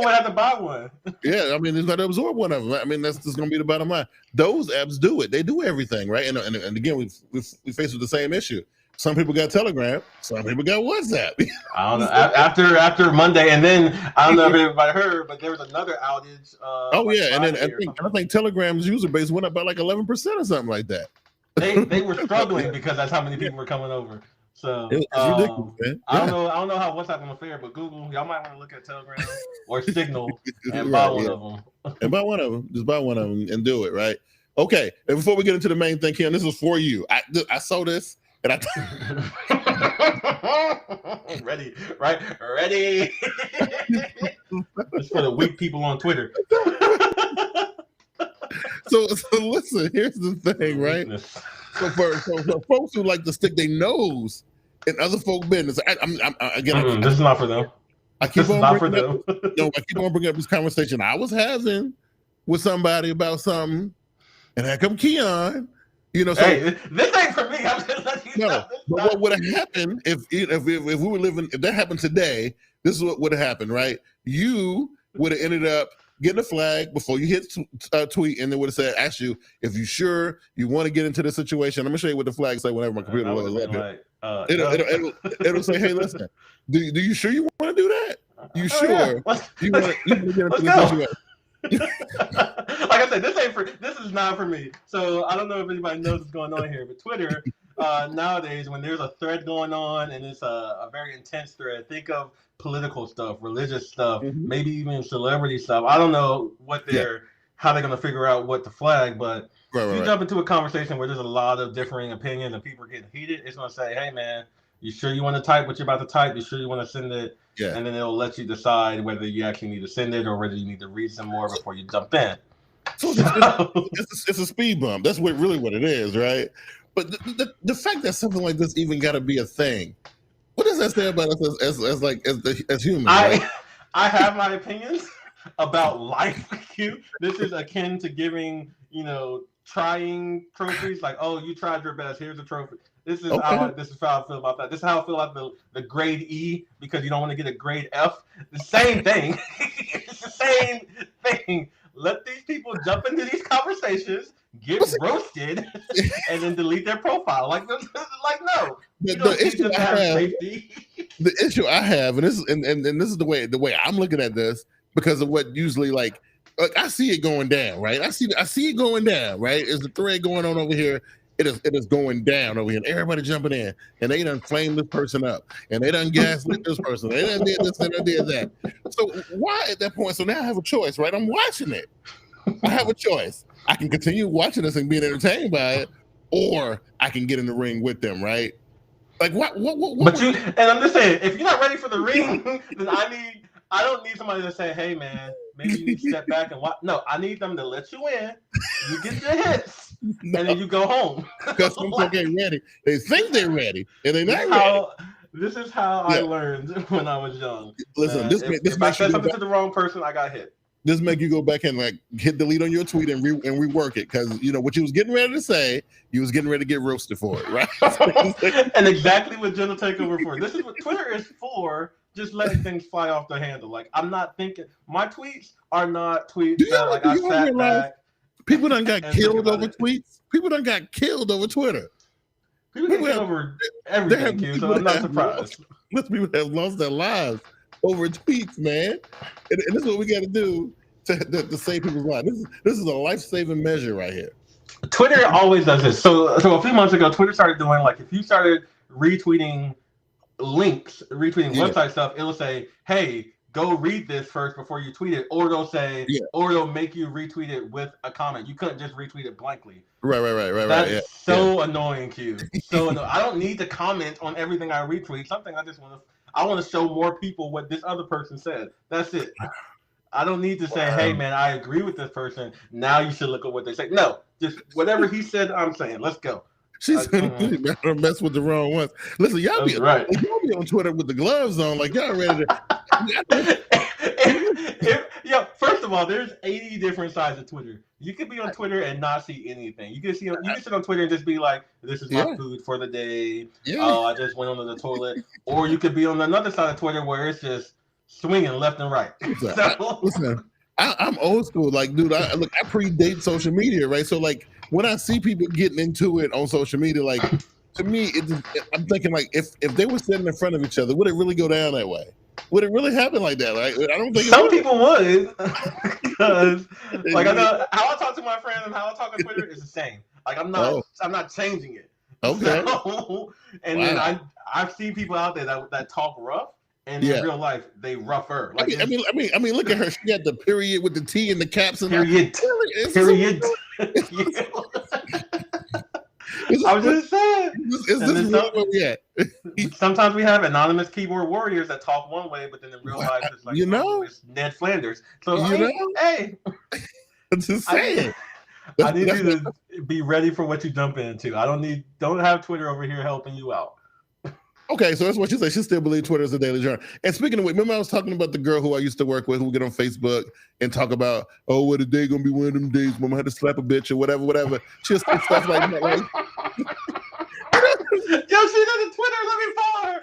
would have to buy one. Yeah, I mean, it's got to absorb one of them. I mean, that's just going to be the bottom line. Those apps do it. They do everything, right? And again, we face with the same issue. Some people got Telegram. Some people got WhatsApp. I don't know. After Monday, and then I don't know if everybody heard, but there was another outage. And then I think Telegram's user base went up by like 11% or something like that. They were struggling because that's how many people were coming over. So it's ridiculous, man. I don't know how WhatsApp gonna fare, but Google, y'all might want to look at Telegram or Signal and buy one of them. And buy one of them. Just buy one of them and do it, right? Okay. And before we get into the main thing, Ken, this is for you. I saw this. And ready, right? Ready. It's for the weak people on Twitter. So listen, here's the thing, right? So for folks who like to stick their nose in other folk business, this is not for them. I keep on bringing up this conversation I was having with somebody about something, and here come Keon. Hey, this ain't for me. I'm just letting you know. But what would have happened if we were living? If that happened today, this is what would have happened, right? You would have ended up getting a flag before you hit tweet, and they would have asked you if you sure you want to get into this situation. I'm gonna show you what the flag say whenever my computer loads up. It'll say, "Hey, listen, do you sure you want to do that? You sure you want to get into this situation?" Like I said, this is not for me. So I don't know if anybody knows what's going on here, but Twitter nowadays, when there's a thread going on and it's a very intense thread, think of political stuff, religious stuff, maybe even celebrity stuff. I don't know how they're gonna figure out what to flag, but if you jump into a conversation where there's a lot of differing opinions and people are getting heated, it's gonna say, "Hey man, you sure you want to type what you're about to type? You sure you want to send it?" Yeah. And then it'll let you decide whether you actually need to send it or whether you need to read some more before you jump in. So it's a speed bump. That's what it is, right? But the fact that something like this even got to be a thing, what does that say about us as humans? I have my opinions about life. This is akin to giving trying trophies. Like, oh, you tried your best. Here's a trophy. This is how I feel about that. This is how I feel about the grade E because you don't want to get a grade F. The same thing. It's the same thing. Let these people jump into these conversations, get roasted, and then delete their profile. Like no. The issue I have, and this is the way I'm looking at this because of what usually like I see it going down, right? I see it going down, right? There's a thread going on over here. It is going down over here, and everybody jumping in, and they done flamed this person up, and they done gaslit this person, they done did this and they did that. So why at that point? So now I have a choice, right? I'm watching it. I have a choice. I can continue watching this and being entertained by it, or I can get in the ring with them, right? Like what? But and I'm just saying, if you're not ready for the ring, then I don't need somebody to say, "Hey man, maybe you need to step back and watch." No, I need them to let you in. You get your hits, and then you go home. Because some folk ain't ready. They think they're ready, and they're not ready. This is how I learned when I was young. Listen, if I said something to the wrong person, I got hit. This make you go back and like hit delete on your tweet and rework it because you know what you was getting ready to say. You was getting ready to get roasted for it, right? And exactly what Jen will take over for. This is what Twitter is for. Just letting things fly off the handle. Like I'm not thinking. My tweets are not tweets that like I sat back. People done got killed over tweets. People done got killed over Twitter. People get killed over everything, so I'm not surprised. Most people have lost their lives over tweets, man. And this is what we got to do to save people's lives. This is a life-saving measure right here. Twitter always does this. So a few months ago, Twitter started doing like if you started retweeting links, retweeting website stuff, it'll say, "Hey, go read this first before you tweet it," or they'll say, or they'll make you retweet it with a comment. You couldn't just retweet it blankly. Right. That's so annoying, Q. So annoying. I don't need to comment on everything I retweet. Something I want to show more people what this other person said. That's it. I don't need to say, "Hey, man, I agree with this person. Now you should look at what they say." No, just whatever he said, I'm saying. Let's go. She's gonna mess with the wrong ones. Listen, y'all be on Twitter with the gloves on, like y'all ready to. First of all, there's 80 different sides of Twitter. You could be on Twitter and not see anything. You can sit on Twitter and just be like, "This is my food for the day. Oh, I just went onto the toilet." Or you could be on another side of Twitter where it's just swinging left and right. Listen, I'm old school. Like, dude, I predate social media, right? So, like, when I see people getting into it on social media, like, to me, I'm thinking, like, if they were sitting in front of each other, would it really go down that way? Would it really happen like that? Like, I don't think some people would, because, like, I know how I talk to my friends and how I talk on Twitter is the same. Like, I'm not changing it. Okay. Then I've seen people out there that talk rough. And in real life, they rougher. Like I mean, look at her. She got the period with the T and the caps and period. I was just saying. Is this where we at? Sometimes we have anonymous keyboard warriors that talk one way, but then in real life, it's like it's Ned Flanders. So hey, I'm just saying. I need you to be ready for what you jump into. Don't have Twitter over here helping you out. Okay, so that's what she said. She still believes Twitter is a daily journal. And speaking of which, remember I was talking about the girl who I used to work with who would get on Facebook and talk about, "Oh, what a day gonna be one of them days when I had to slap a bitch or whatever." Just stuff like that. Like, yo, she does Twitter. Let me follow her.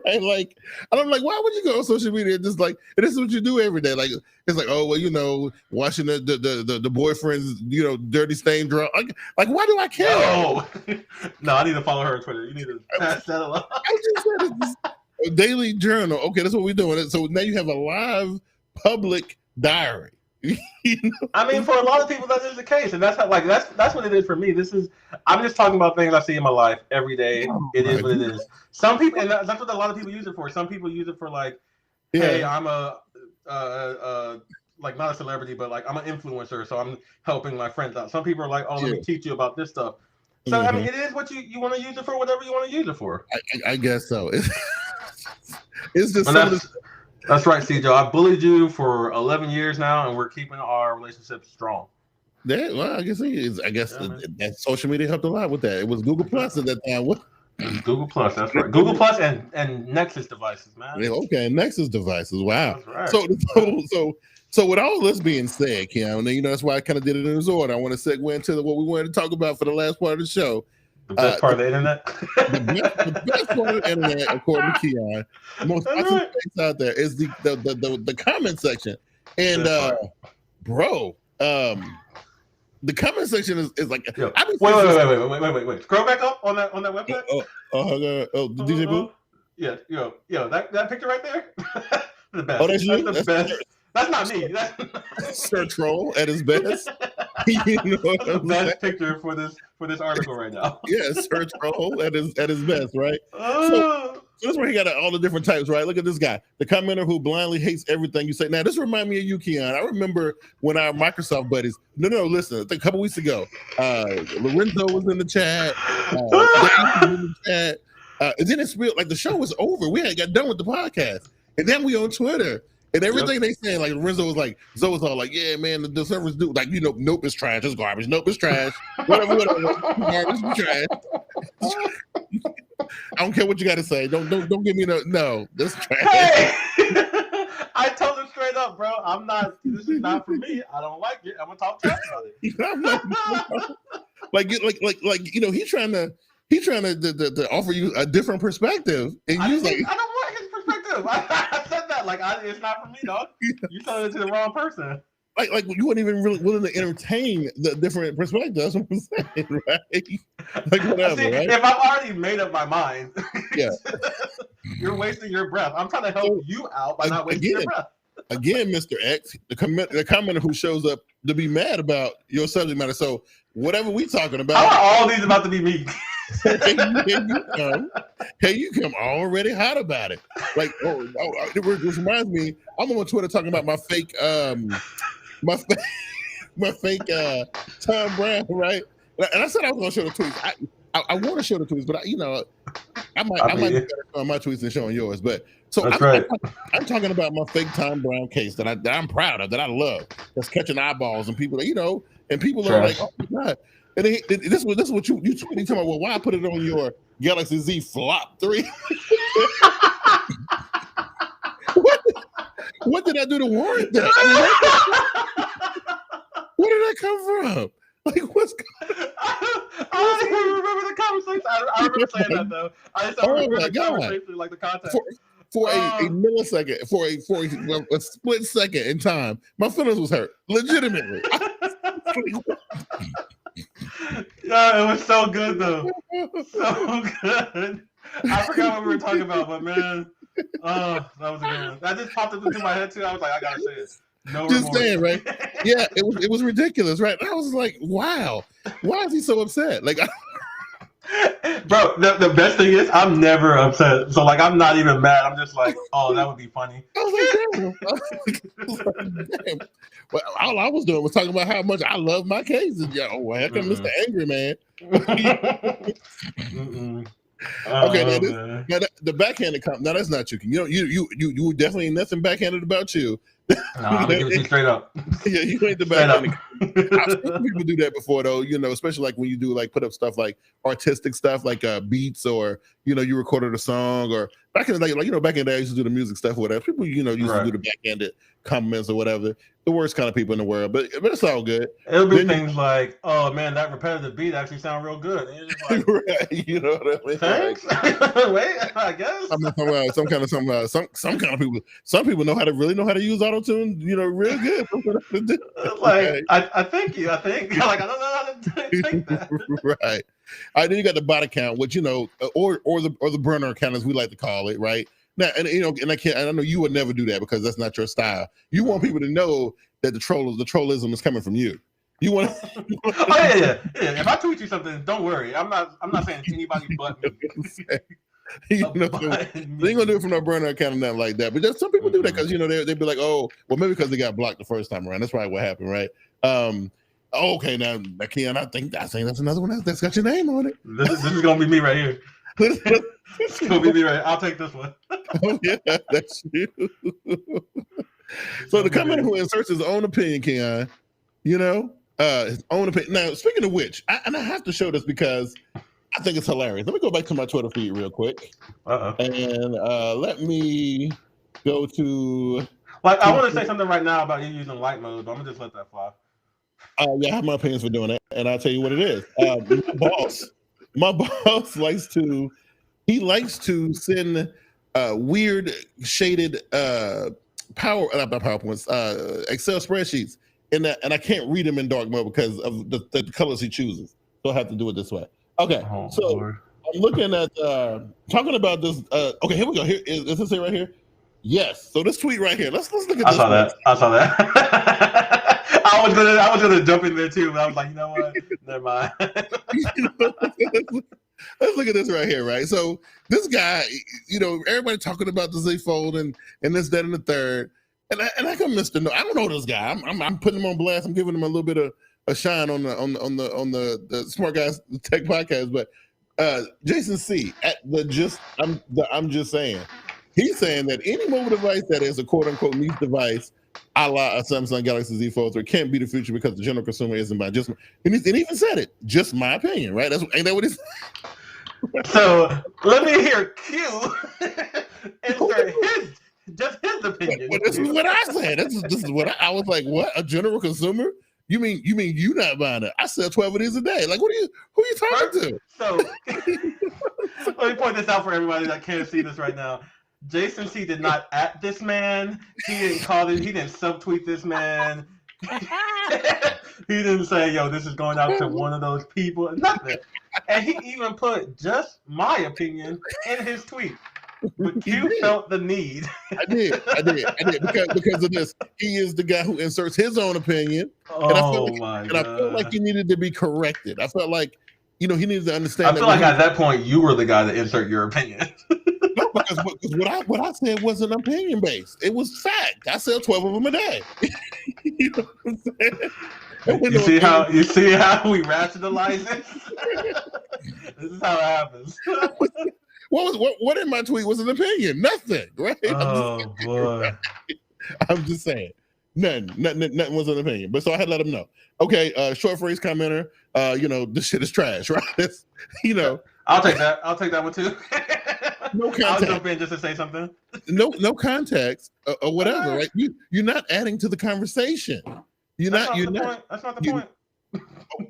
Right? Like, and I'm like, why would you go on social media just like, and this is what you do every day? Like, it's like, oh, well, watching the boyfriend's, dirty stain draw. Like, why do I care? No, I need to follow her on Twitter. You need to pass that along. I just said it's a daily journal. Okay, that's what we're doing. So now you have a live public diary. I mean, for a lot of people, that is the case, and that's what it is for me. I'm just talking about things I see in my life every day. It is what it is. Some people, and that's what a lot of people use it for. Some people use it for like, hey, I'm like not a celebrity, but like I'm an influencer, so I'm helping my friends out. Some people are like, oh, let me teach you about this stuff. So I mean, it is what you want to use it for, whatever you want to use it for. I guess so. It's just That's right, CJ. I bullied you for 11 years now, and we're keeping our relationship strong. Yeah, well, I guess that social media helped a lot with that. It was Google Plus at that time. Google Plus, that's right. Google Plus and Nexus devices, man. Yeah, okay, Nexus devices. Wow. That's right. So with all this being said, Keanu, that's why I kind of did it in this order. I want to segue into what we wanted to talk about for the last part of the show. The best part of the internet? the best part of the internet, according to Keon, the most awesome place out there is the comment section. And the comment section is like wait. Scroll back up on that website. The DJ booth? Yeah, that picture right there. The best. Oh, that's you? That's the best. That's not me. That's Sir Troll at his best. That's the best picture for this article right now. Yeah, Sir Troll at his best, right? So that's where he got all the different types, right? Look at this guy, the commenter who blindly hates everything you say. Now, this reminds me of you, Keon. I remember when our Microsoft buddies. No, listen. I think a couple weeks ago, Lorenzo was in the chat. Dave was in the chat. And then it's real. Like the show was over. We hadn't got done with the podcast, and then we on Twitter. And everything they saying, like Lorenzo was like, Zoe was all like, yeah, man, the servers do like, nope, it's trash, it's garbage, nope, it's trash, whatever, garbage, it's trash. I don't care what you got to say. Don't give me no, that's trash. Hey! I told him straight up, bro. I'm not. This is not for me. I don't like it. I'm gonna talk trash about it. He's trying to offer you a different perspective, and I don't want his perspective. I said that. It's not for me, dog. You told it to the wrong person. Like you weren't even really willing to entertain the different perspective. That's what I'm saying, right? Like whatever, right? If I've already made up my mind, yeah, you're wasting your breath. I'm trying to help you out by not wasting your breath. Again, Mr. X, the commenter who shows up to be mad about your subject matter. So whatever we talking about, how are all these about to be me? Here you come already hot about it. Like, which reminds me, I'm on Twitter talking about my fake my fake Tom Brown, right? And I said I was gonna show the tweets. I want to show the tweets, but I might be better showing my tweets than showing yours. But so I'm talking about my fake Tom Brown case that I'm proud of, that I love, that's catching eyeballs and people, and people are like, oh my God. And this is what you tweeting talking about. Well, why I put it on your Galaxy Z Flop 3? What did I do to warrant that? Where did that come from? Like, what's going on? I don't even remember the conversation. I remember saying that, though. I just don't remember the conversation, like the context. For a millisecond, for a split second in time, my feelings was hurt. Legitimately. Yeah, it was so good, though. So good. I forgot what we were talking about, but man, that was a good one. That just popped up into my head, too. I was like, I got to say it. No just remorse. saying, right? Yeah, it was ridiculous, right? And I was like, wow, why is he so upset? Like, bro, the best thing is I'm never upset. So I'm not even mad. I'm just like, oh, that would be funny. I was like, damn. Well, all I was doing was talking about how much I love my cases. Yo, well, heck, I'm Mr. Angry Man. Okay, now the backhanded comment. Now that's not you. You definitely ain't nothing backhanded about you. No, I'm gonna give it to you straight up. Yeah, you ain't the backhanded. I've seen people do that before, though. Especially when you do put up stuff like artistic stuff, like beats, or you recorded a song, or back in the day, back in the day, I used to do the music stuff or whatever. People, used to do the backhanded comments or whatever. The worst kind of people in the world, but it's all good. It'll be things like, "Oh man, that repetitive beat actually sounds real good." And you're just like, right, you know what I mean? Thanks. Wait, I guess. Some kind of people. Some people really know how to use auto tune. Real good. I thank you. I think I don't know how to take that. Right. All right. Then you got the bot account, which or the burner account, as we like to call it, right? Now, and I know you would never do that because that's not your style. You want people to know that the trollism is coming from you. You want oh yeah. If I tweet you something, don't worry. I'm not saying anybody but me. They ain't gonna do it from no burner account or nothing like that. But some people do that because they'd be like, oh, well, maybe because they got blocked the first time around. That's probably what happened, right? Okay, now Keon, I think that's another one that's got your name on it. This is gonna be me right here. It's gonna be me right. I'll take this one. Oh yeah, that's you. So the commenter who inserts his own opinion, Keon, his own opinion. Now, speaking of which, I have to show this because I think it's hilarious. Let me go back to my Twitter feed real quick. And let me go to. I want to say something right now about you using light mode, but I'm gonna just let that fly. Yeah, I have my opinions for doing it, and I'll tell you what it is. My boss likes to send weird shaded PowerPoints, Excel spreadsheets, and I can't read them in dark mode because of the colors he chooses. So I have to do it this way. Okay, I'm looking at talking about this. Okay, here we go. Here is this it right here? Yes. So this tweet right here. Let's look at this. I saw that. I was gonna jump in there too, but I was like, you know what? Never mind. Let's look at this right here, right? So this guy, everybody talking about the Z Fold and this, that, and the third, and I come Mr. No, I don't know this guy. I'm putting him on blast. I'm giving him a little bit of a shine on the SmartGuyz Tech Podcast, but Jason C at I'm just saying, he's saying that any mobile device that is a quote unquote niche device, a la a Samsung Galaxy Z Fold 3, can't be the future because the general consumer isn't buying. And he even said it. Just my opinion, right? Ain't that what he said? So let me hear Q insert Just his opinion. But this is what I said. This is what I was like. What, a general consumer? You mean you not buying it? I sell 12 of these a day. Like, who are you talking to? So let me point this out for everybody that can't see this right now. Jason C did not at this man. He didn't call it. He didn't subtweet this man. He didn't say, "Yo, this is going out to one of those people." Nothing. And he even put just my opinion in his tweet. But you felt the need. I did because of this. He is the guy who inserts his own opinion. And I felt like he needed to be corrected. I felt like, he needed to understand. I feel like at that point you were the guy to insert your opinion. No, because what I said wasn't opinion based. It was fact. I sell 12 of them a day. You know what I'm saying? You see how we rationalize it? This is how it happens. What in my tweet was an opinion? Nothing, right? Oh boy. I'm just saying. Nothing was an opinion. But so I had to let him know. Okay, short phrase commenter, this shit is trash, right? I'll take that. I'll take that one too. No context. I'll jump in just to say something. No context or whatever, right? You're not adding to the conversation. That's not the point.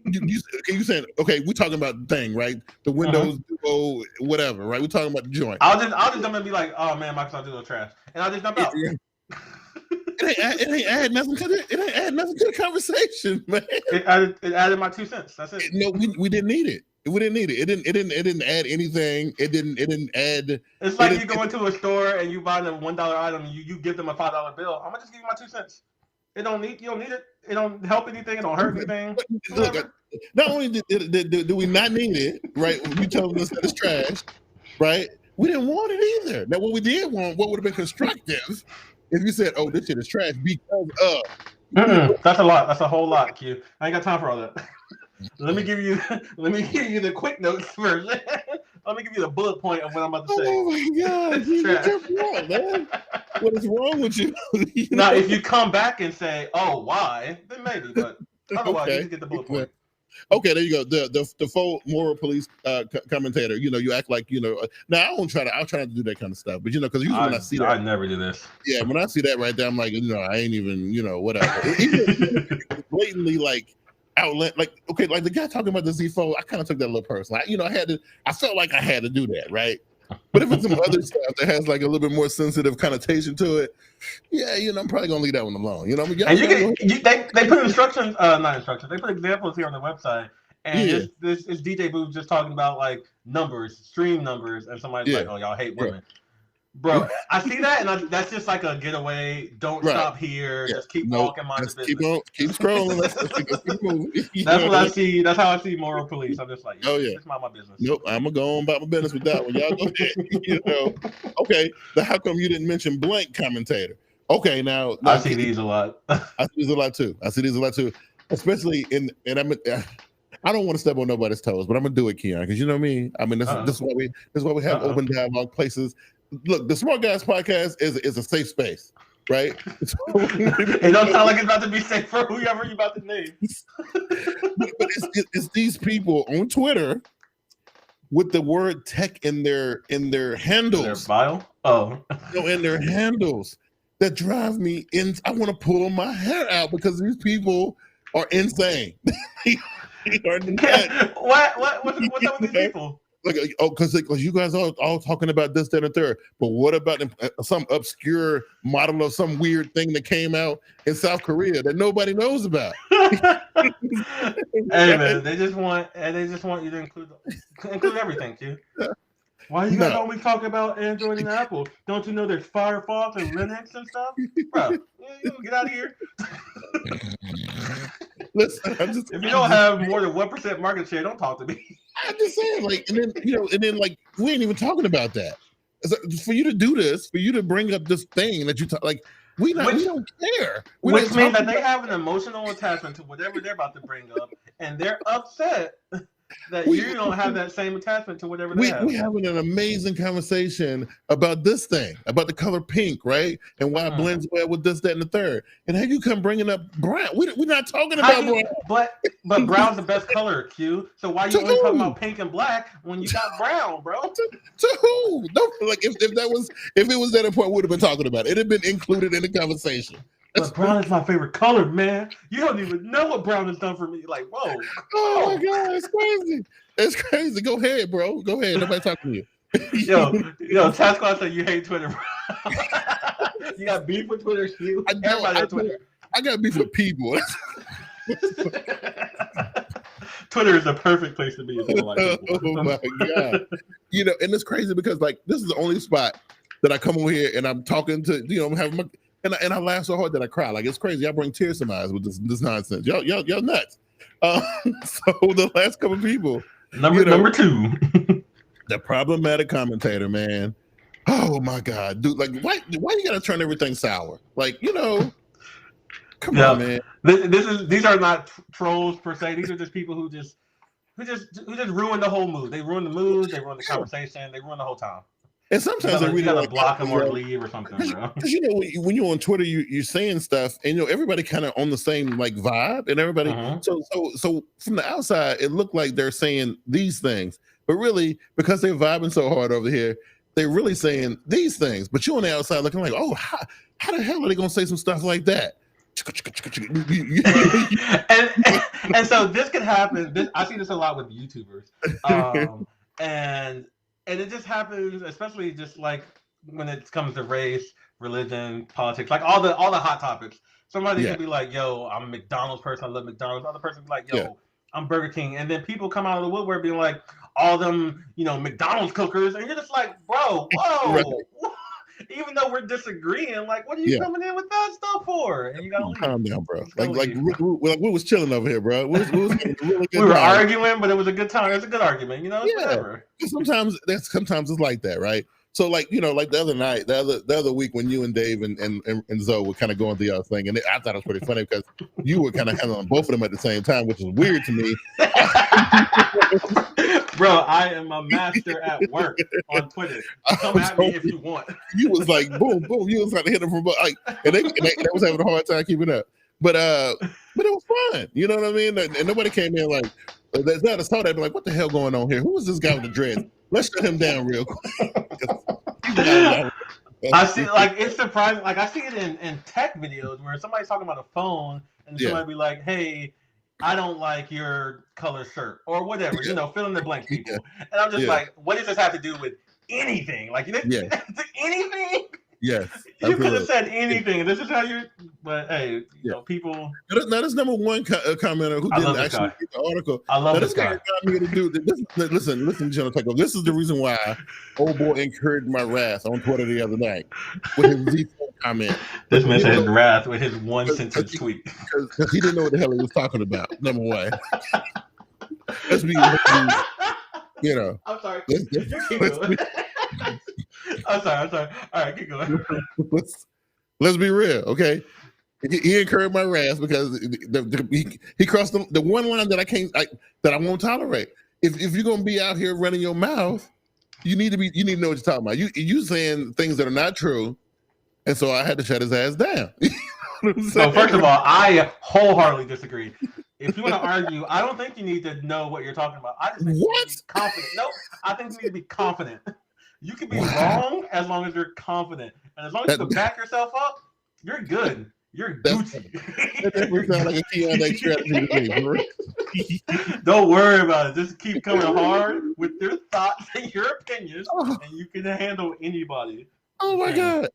You saying, okay, we're talking about the thing, right? The Windows Duo, whatever, right? We're talking about the joint. I'll just jump in and be like, oh man, Microsoft Duo trash, and I'll just jump out. It ain't add nothing to the conversation, man. It added my 2 cents. That's it. No, we didn't need it. We didn't need it. It didn't add anything. It didn't add. It's like you go into a store and you buy the $1 item. You give them a $5 bill. I'm gonna just give you my 2 cents. You don't need it. It don't help anything. It don't hurt anything. Look, not only do we not need it, right? You telling us that it's trash, right? We didn't want it either. Now, what we did want, what would have been constructive, if you said, "Oh, this shit is trash because of." That's a lot. That's a whole lot, Q. I ain't got time for all that. Let me give you the quick notes version. Let me give you the bullet point of what I'm about to say. Oh my God, you're wrong, man. What is wrong with you? Now, if you come back and say, "Oh, why?" then maybe, but otherwise, you just get the bullet point. Okay, there you go. The full moral police commentator. You act like Now I'll try not to do that kind of stuff, but because usually when I see that, I never do this. Yeah, when I see that right there, I'm like, I ain't even whatever. Even blatantly like outlet, like okay, like the guy talking about the Z Fold, I kind of took that a little personal. I felt like I had to do that, right? But if it's some other stuff that has like a little bit more sensitive connotation to it, yeah, I'm probably gonna leave that one alone. They put instructions, not instructions. They put examples here on the website, and this DJ Boo just talking about like numbers, stream numbers, and somebody's like, "Oh, y'all hate women." Bro, I see that, and that's just like a getaway. Don't stop here. Yeah. Just keep walking, mind the business. Keep scrolling. Let's keep moving. That's what I see. That's how I see moral police. I'm just like, it's not my business. Nope, I'm gonna go on about my business with that one. Y'all go ahead. Okay. How come you didn't mention blank commentator? Okay, now I see these a lot. I see these a lot too. Especially I don't want to step on nobody's toes, but I'm gonna do it, Keon, because you know me. I mean, this is why we have open dialogue places. Look, the SmartGuyz Podcast is a safe space, right? It don't sound like it's about to be safe for whoever you're about to name. but it's these people on Twitter with the word tech in their handles. Their bio? Oh. In their handles that drive me in. I want to pull my hair out because these people are insane. What's up with these people? Like, because you guys are all talking about this, that, and third. But what about some obscure model of some weird thing that came out in South Korea that nobody knows about? Hey man, they just want you to include everything, Q. Why you guys always talk about Android and Apple? Don't you know there's Firefox and Linux and stuff? Bro, get out of here. Listen, if you don't have more than 1% market share, don't talk to me. I'm just saying, like, and then like we ain't even talking about that. For you to do this, for you to bring up this thing that you talk, like we don't care. Which means that they have an emotional attachment to whatever they're about to bring up, and they're upset that you don't have that same attachment to whatever they have. We're having an amazing conversation about this thing, about the color pink, right? And why it blends well with this, that, and the third. And how you come bringing up brown? We're not talking about brown. But brown's the best color, Q. So why you only talking about pink and black when you got brown, bro? To who? No, like if it was that important, we would have been talking about it. It'd have been included in the conversation. But brown is my favorite color, man. You don't even know what brown has done for me. Like, whoa. Oh my God, it's crazy. It's crazy. Go ahead, bro. Go ahead. Nobody talking to you. Yo, Task Squad said you hate Twitter, bro. You got beef with Twitter, Q. Everybody on Twitter. I got beef with people. Twitter is the perfect place to be. If you don't like people. Oh my God. And it's crazy because like this is the only spot that I come over here and I'm talking to, I'm having my and I laugh so hard that I cry. Like it's crazy. I bring tears to my eyes with this nonsense. Y'all nuts. So the last couple of people. Number two. The problematic commentator, man. Oh my God, dude! Like, why you gotta turn everything sour? Like, come on, man. These are not trolls per se. These are just people who just ruin the whole mood. They ruin the mood. They ruin the conversation. They ruin the whole time. And sometimes they really gotta block them or leave or something, bro. Because when you're on Twitter, you're saying stuff, and everybody kind of on the same like vibe, and everybody. So from the outside, it looked like they're saying these things, but really because they're vibing so hard over here, they're really saying these things. But you on the outside looking like, oh, how the hell are they gonna say some stuff like that? and so this could happen. I see this a lot with YouTubers, and it just happens, especially just like when it comes to race, religion, politics, like all the hot topics. Somebody can be like, "Yo, I'm a McDonald's person. I love McDonald's." Other person be like, "Yo, I'm Burger King," and then people come out of the woodwork being like, "All them, McDonald's cookers," and you're just like, "Bro, whoa." Right. Even though we're disagreeing, like, what are you coming in with that stuff for? And you gotta calm down, bro. We was chilling over here, bro. We were arguing, but it was a good time. It was a good argument, whatever. Sometimes it's like that, right? So like the other night, the other week when you and Dave and Zoe were kind of going through your thing, and I thought it was pretty funny because you were kind of handling both of them at the same time, which was weird to me. Bro, I am a master at work on Twitter. Come at me if you want. You was like boom, boom. You was trying to hit them from both, like, and they was having a hard time keeping up. But it was fun. You know what I mean? And nobody came in like that. Saw that, be like, what the hell going on here? Who is this guy with the dreads? Let's shut him down real quick. I see, like, it's surprising. Like, I see it in tech videos where somebody's talking about a phone and somebody be like, "Hey, I don't like your color shirt," or whatever, fill in the blank, people. And I'm just like, what does this have to do with anything? Like, anything? Yes. You could have said anything. This is how but hey, people. Now, this number one commenter who didn't actually read the article. I love this guy. Listen, General Taco. This is the reason why old boy incurred my wrath on Twitter the other night with his comment. This man said wrath with his one sentence tweet. Because he didn't know what the hell he was talking about, number one. Let's be I'm sorry. I'm sorry. All right, keep going. Let's be real, okay? He incurred my wrath because he crossed the one line that I won't tolerate. If you're gonna be out here running your mouth, you need to know what you're talking about. You saying things that are not true, and so I had to shut his ass down. So first of all, I wholeheartedly disagree. If you want to argue, I don't think you need to know what you're talking about. I just think you need to be confident. No, I think you need to be confident. You can be wrong as long as you're confident. And as long as you can back yourself up, you're good. You're Gucci. That definitely sounds like a Keon strategy to me. Don't worry about it. Just keep coming hard with your thoughts and your opinions, and you can handle anybody. Oh my God.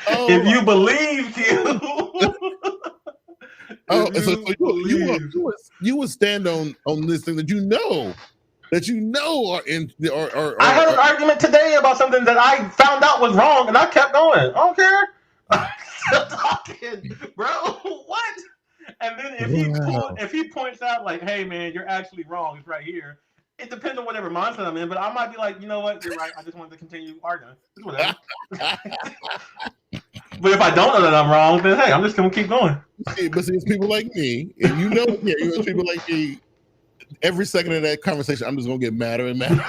If you believe, you would stand on this thing that you know are in or I had an argument today about something that I found out was wrong, and I kept going. I don't care. I'm still talking, bro. What? And then if he points out like, "Hey, man, you're actually wrong. It's right here." It depends on whatever mindset I'm in, but I might be like, you know what, you're right. I just wanted to continue arguing. Whatever. But if I don't know that I'm wrong, then hey, I'm just gonna keep going. But see, it's people like me, and it's people like me. Every second of that conversation, I'm just gonna get madder and madder.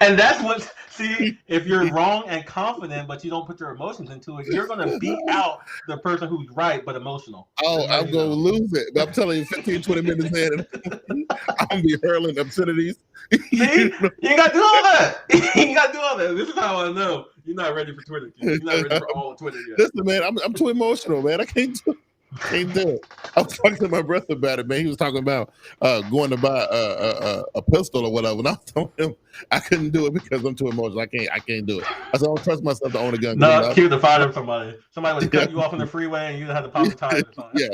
And that's what. See, if you're wrong and confident, but you don't put your emotions into it, you're gonna beat out the person who's right but emotional. Oh, I'm gonna lose it. But I'm telling you, 15, 20 minutes in, I'm gonna be hurling obscenities. See, you ain't gotta do all that. You ain't gotta do all that. This is how I know you're not ready for Twitter. You're not ready for all of Twitter yet. Listen, man, I'm too emotional, man. I can't do it. I was talking to my brother about it, man. He was talking about going to buy a pistol or whatever, and I was telling him I couldn't do it because I'm too emotional. I can't do it. I said I don't trust myself to own a gun. No, keep the fire from somebody. Somebody would cut you off on the freeway, and you had to pop the tires or something. Yeah,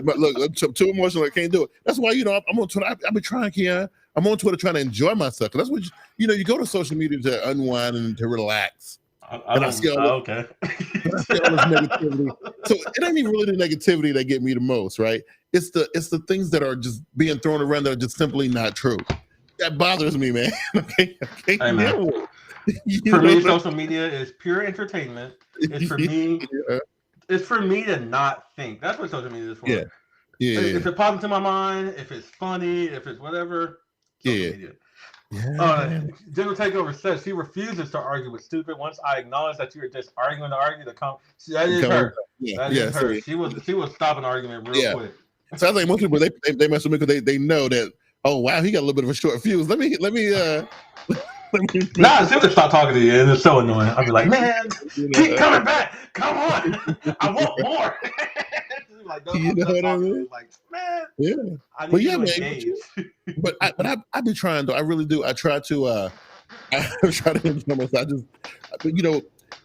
but look, I'm too emotional. I can't do it. That's why I'm on Twitter. I've been trying, Keon. I'm on Twitter trying to enjoy myself. That's what you go to social media to unwind and to relax. I see all this negativity. So it ain't even really the negativity that get me the most, right? It's the things that are just being thrown around that are just simply not true. That bothers me, man. Okay, hey, man. For me, social media is pure entertainment. It's for me. It's for me to not think. That's what social media is for. Yeah. If it pops into my mind, if it's funny, if it's whatever. Social media. General Takeover says she refuses to argue with stupid. Once I acknowledge that you were just arguing to argue, that is her. That is her. She will stop an argument real quick. Sounds like most people they mess with me because they know that. Oh wow, he got a little bit of a short fuse. Let me. Nah, as soon as I stop talking to you, and it's so annoying. I'll be like, man, keep coming back. Come on, I want more. Like, you know what I mean? Like, man, yeah. But yeah, man. But I be trying though. I really do. I try to enjoy myself.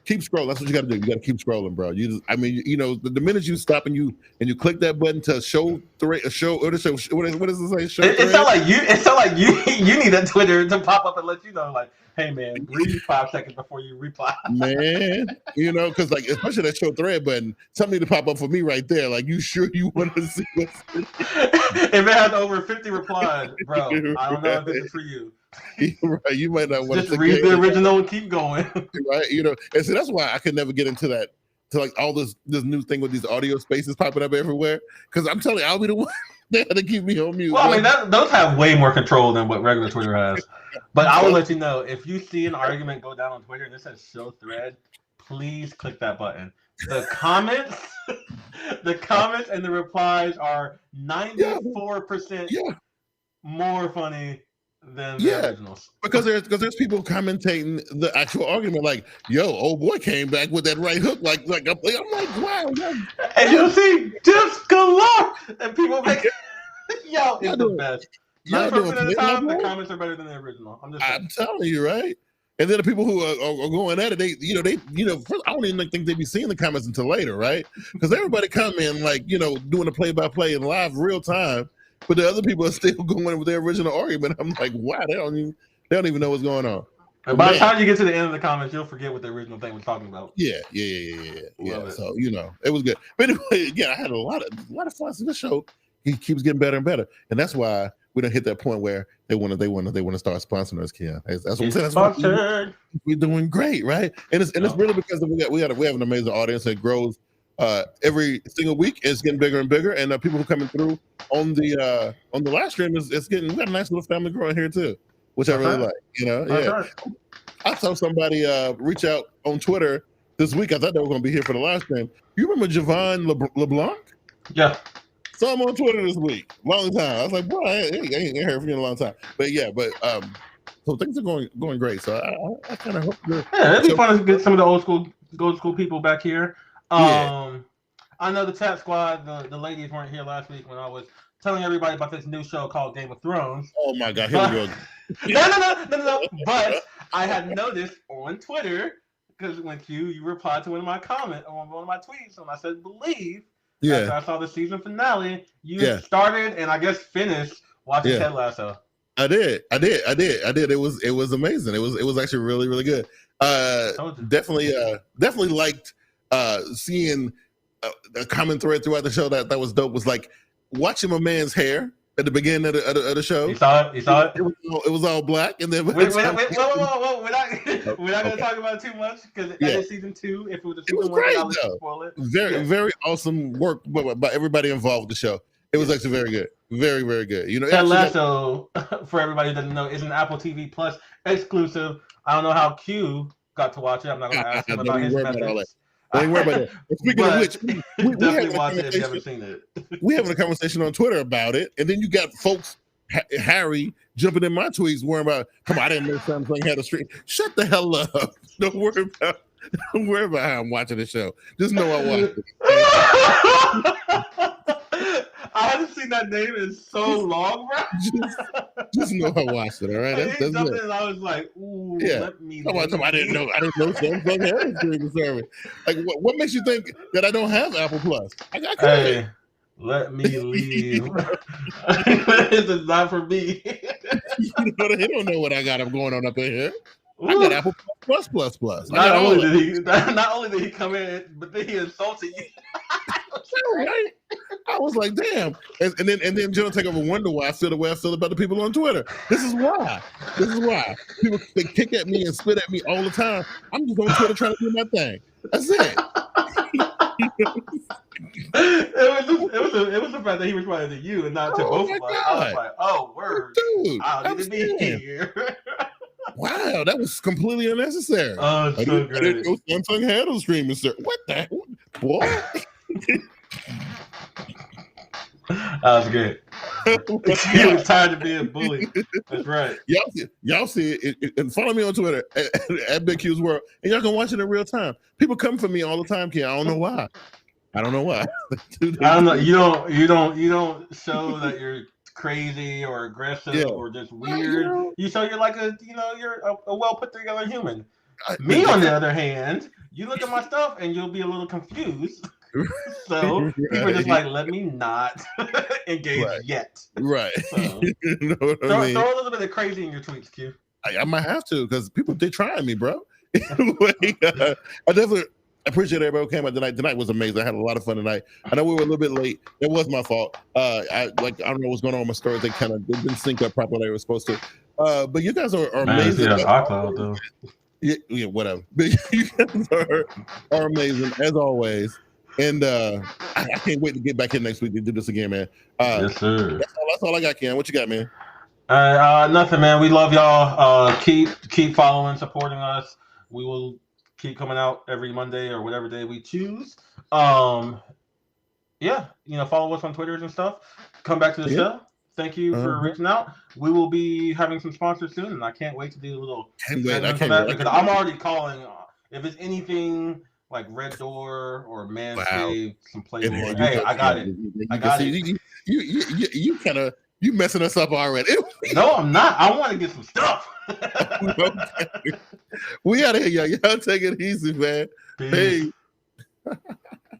Keep scrolling. That's what you got to do. You got to keep scrolling, bro. The minute you stop and you click that button to show what does it say? Show it sound like you need that Twitter to pop up and let you know, like, hey man, read 5 seconds before you reply. Man, because like especially that show thread button, something need to pop up for me right there. Like, you sure you want to see what's if it has over 50 replies, bro, I don't know if this is for you. Right, you might not want to just read the original and keep going. Right, and so that's why I could never get into that, to like all this new thing with these audio spaces popping up everywhere. Because I'm telling you, I'll be the one that to keep me on mute. Well, I mean, those have way more control than what regular Twitter has. But I will let you know, if you see an argument go down on Twitter and it says show thread, please click that button. The comments, and the replies are 94% more funny than the originals. Because there's people commentating the actual argument, like, yo, old boy came back with that right hook, like I'm like, wow. And you'll see just galore, and people make yo, it's the best. 90% of the time, the comments are better than the original. I'm telling you, right? And then the people who are going at it, I don't even think they be seeing the comments until later, right? Because everybody come in like, doing the play-by-play in live real time, but the other people are still going with their original argument. I'm like, wow, they don't even know what's going on. And by the time you get to the end of the comments, you'll forget what the original thing was talking about. Yeah. So it was good. But anyway, again, I had a lot of fun. So this show, he keeps getting better and better, and that's why we don't hit that point where they want to start sponsoring us, Keon. That's what I'm saying. Sponsored. We're doing great, right? And it's really because we have an amazing audience that grows every single week. It's getting bigger and bigger, and people who are coming through on the live stream we got a nice little family growing here too, which I really like. I saw somebody reach out on Twitter this week. I thought they were going to be here for the live stream. You remember Javon LeBlanc? Yeah. Saw him on Twitter this week. Long time. I was like, boy, I ain't heard from you in a long time. But so things are going great. So I kind of hope. It'd be fun to get some of the old school people back here. I know the chat squad, the ladies weren't here last week when I was telling everybody about this new show called Game of Thrones. Oh my God, here we go. No. But I had noticed on Twitter, because when you replied to one of my comments on one of my tweets, and I said believe. Yeah. After I saw the season finale, you started and I guess finished watching Ted Lasso. I did. It was amazing. It was actually really, really good. Definitely liked seeing a common thread throughout the show that was dope. Was like watching my man's hair at the beginning of the show. You saw it. It was all black, and then whoa. We're not gonna talk about it too much because that is season 2. If it was a season 1, I'll let you spoil it. Very awesome work by everybody involved with the show. It was actually very good, very, very good. You know, Ted Lasso, for everybody who doesn't know, is an Apple TV Plus exclusive. I don't know how Q got to watch it. I'm not going to ask him about his methods. Don't worry about that. Speaking of which, we definitely watch it if you haven't seen it. We having a conversation on Twitter about it, and then you got folks, Harry, jumping in my tweets, worrying about, come on, I didn't know Samsung had a stream. Shut the hell up. Don't worry about how I'm watching the show. Just know I watched it. I haven't seen that name in so long, bro. just know I watched it. All right, that's it. And I was like, "Ooh, let me." I didn't know Samsung had a streaming service. Like, what makes you think that I don't have Apple Plus? I got Hey, let me leave. This is not for me. He don't know what I got going on up in here. I got Apple Plus. Not only did he come in, but then he insulted you. Right? I was like, damn. And then General Takeover wonder why I feel the way I feel about the people on Twitter. This is why. People, they kick at me and spit at me all the time. I'm just on Twitter trying to do my thing. That's it. It was the fact that he responded to you and not to both of us. I was like, oh, word. Dude, I need to be here. Wow, that was completely unnecessary. Oh, it's so good. I didn't know Samsung had a streaming service. What the? What? That was good. He was tired of being bullied. That's right. Y'all see it, and follow me on Twitter at biggqsworld, and y'all can watch it in real time. People come for me all the time, Ken. I don't know why. I don't know. You don't show that you're crazy or aggressive or just weird. You show you're like you're a well put together human. Me, on the other hand, you look at my stuff and you'll be a little confused. So people are just like, let me not engage yet. Right. So, throw a little bit of crazy in your tweets, Q. I might have to because they're trying me, bro. Anyway, I definitely appreciate everybody who came out tonight. Tonight was amazing. I had a lot of fun tonight. I know we were a little bit late. It was my fault. I don't know what's going on with my stories. They didn't sync up properly like they were supposed to. But you guys are amazing. iCloud though. Yeah, whatever. But you guys are amazing as always. And I can't wait to get back in next week to do this again, man. Yes, sir. That's all I got, Ken. What you got, man? Nothing, man. We love y'all. Keep following, supporting us. We will keep coming out every Monday or whatever day we choose. Follow us on Twitter and stuff. Come back to the show. Thank you for reaching out. We will be having some sponsors soon, and I can't wait to do a little. I can't wait. Because I'm already calling. If it's anything like Red Door or Manscaped, some Playboy. Hey, I got it. You messing us up already. No, I'm not. I want to get some stuff. We out of here, y'all. Y'all take it easy, man. Peace. Hey.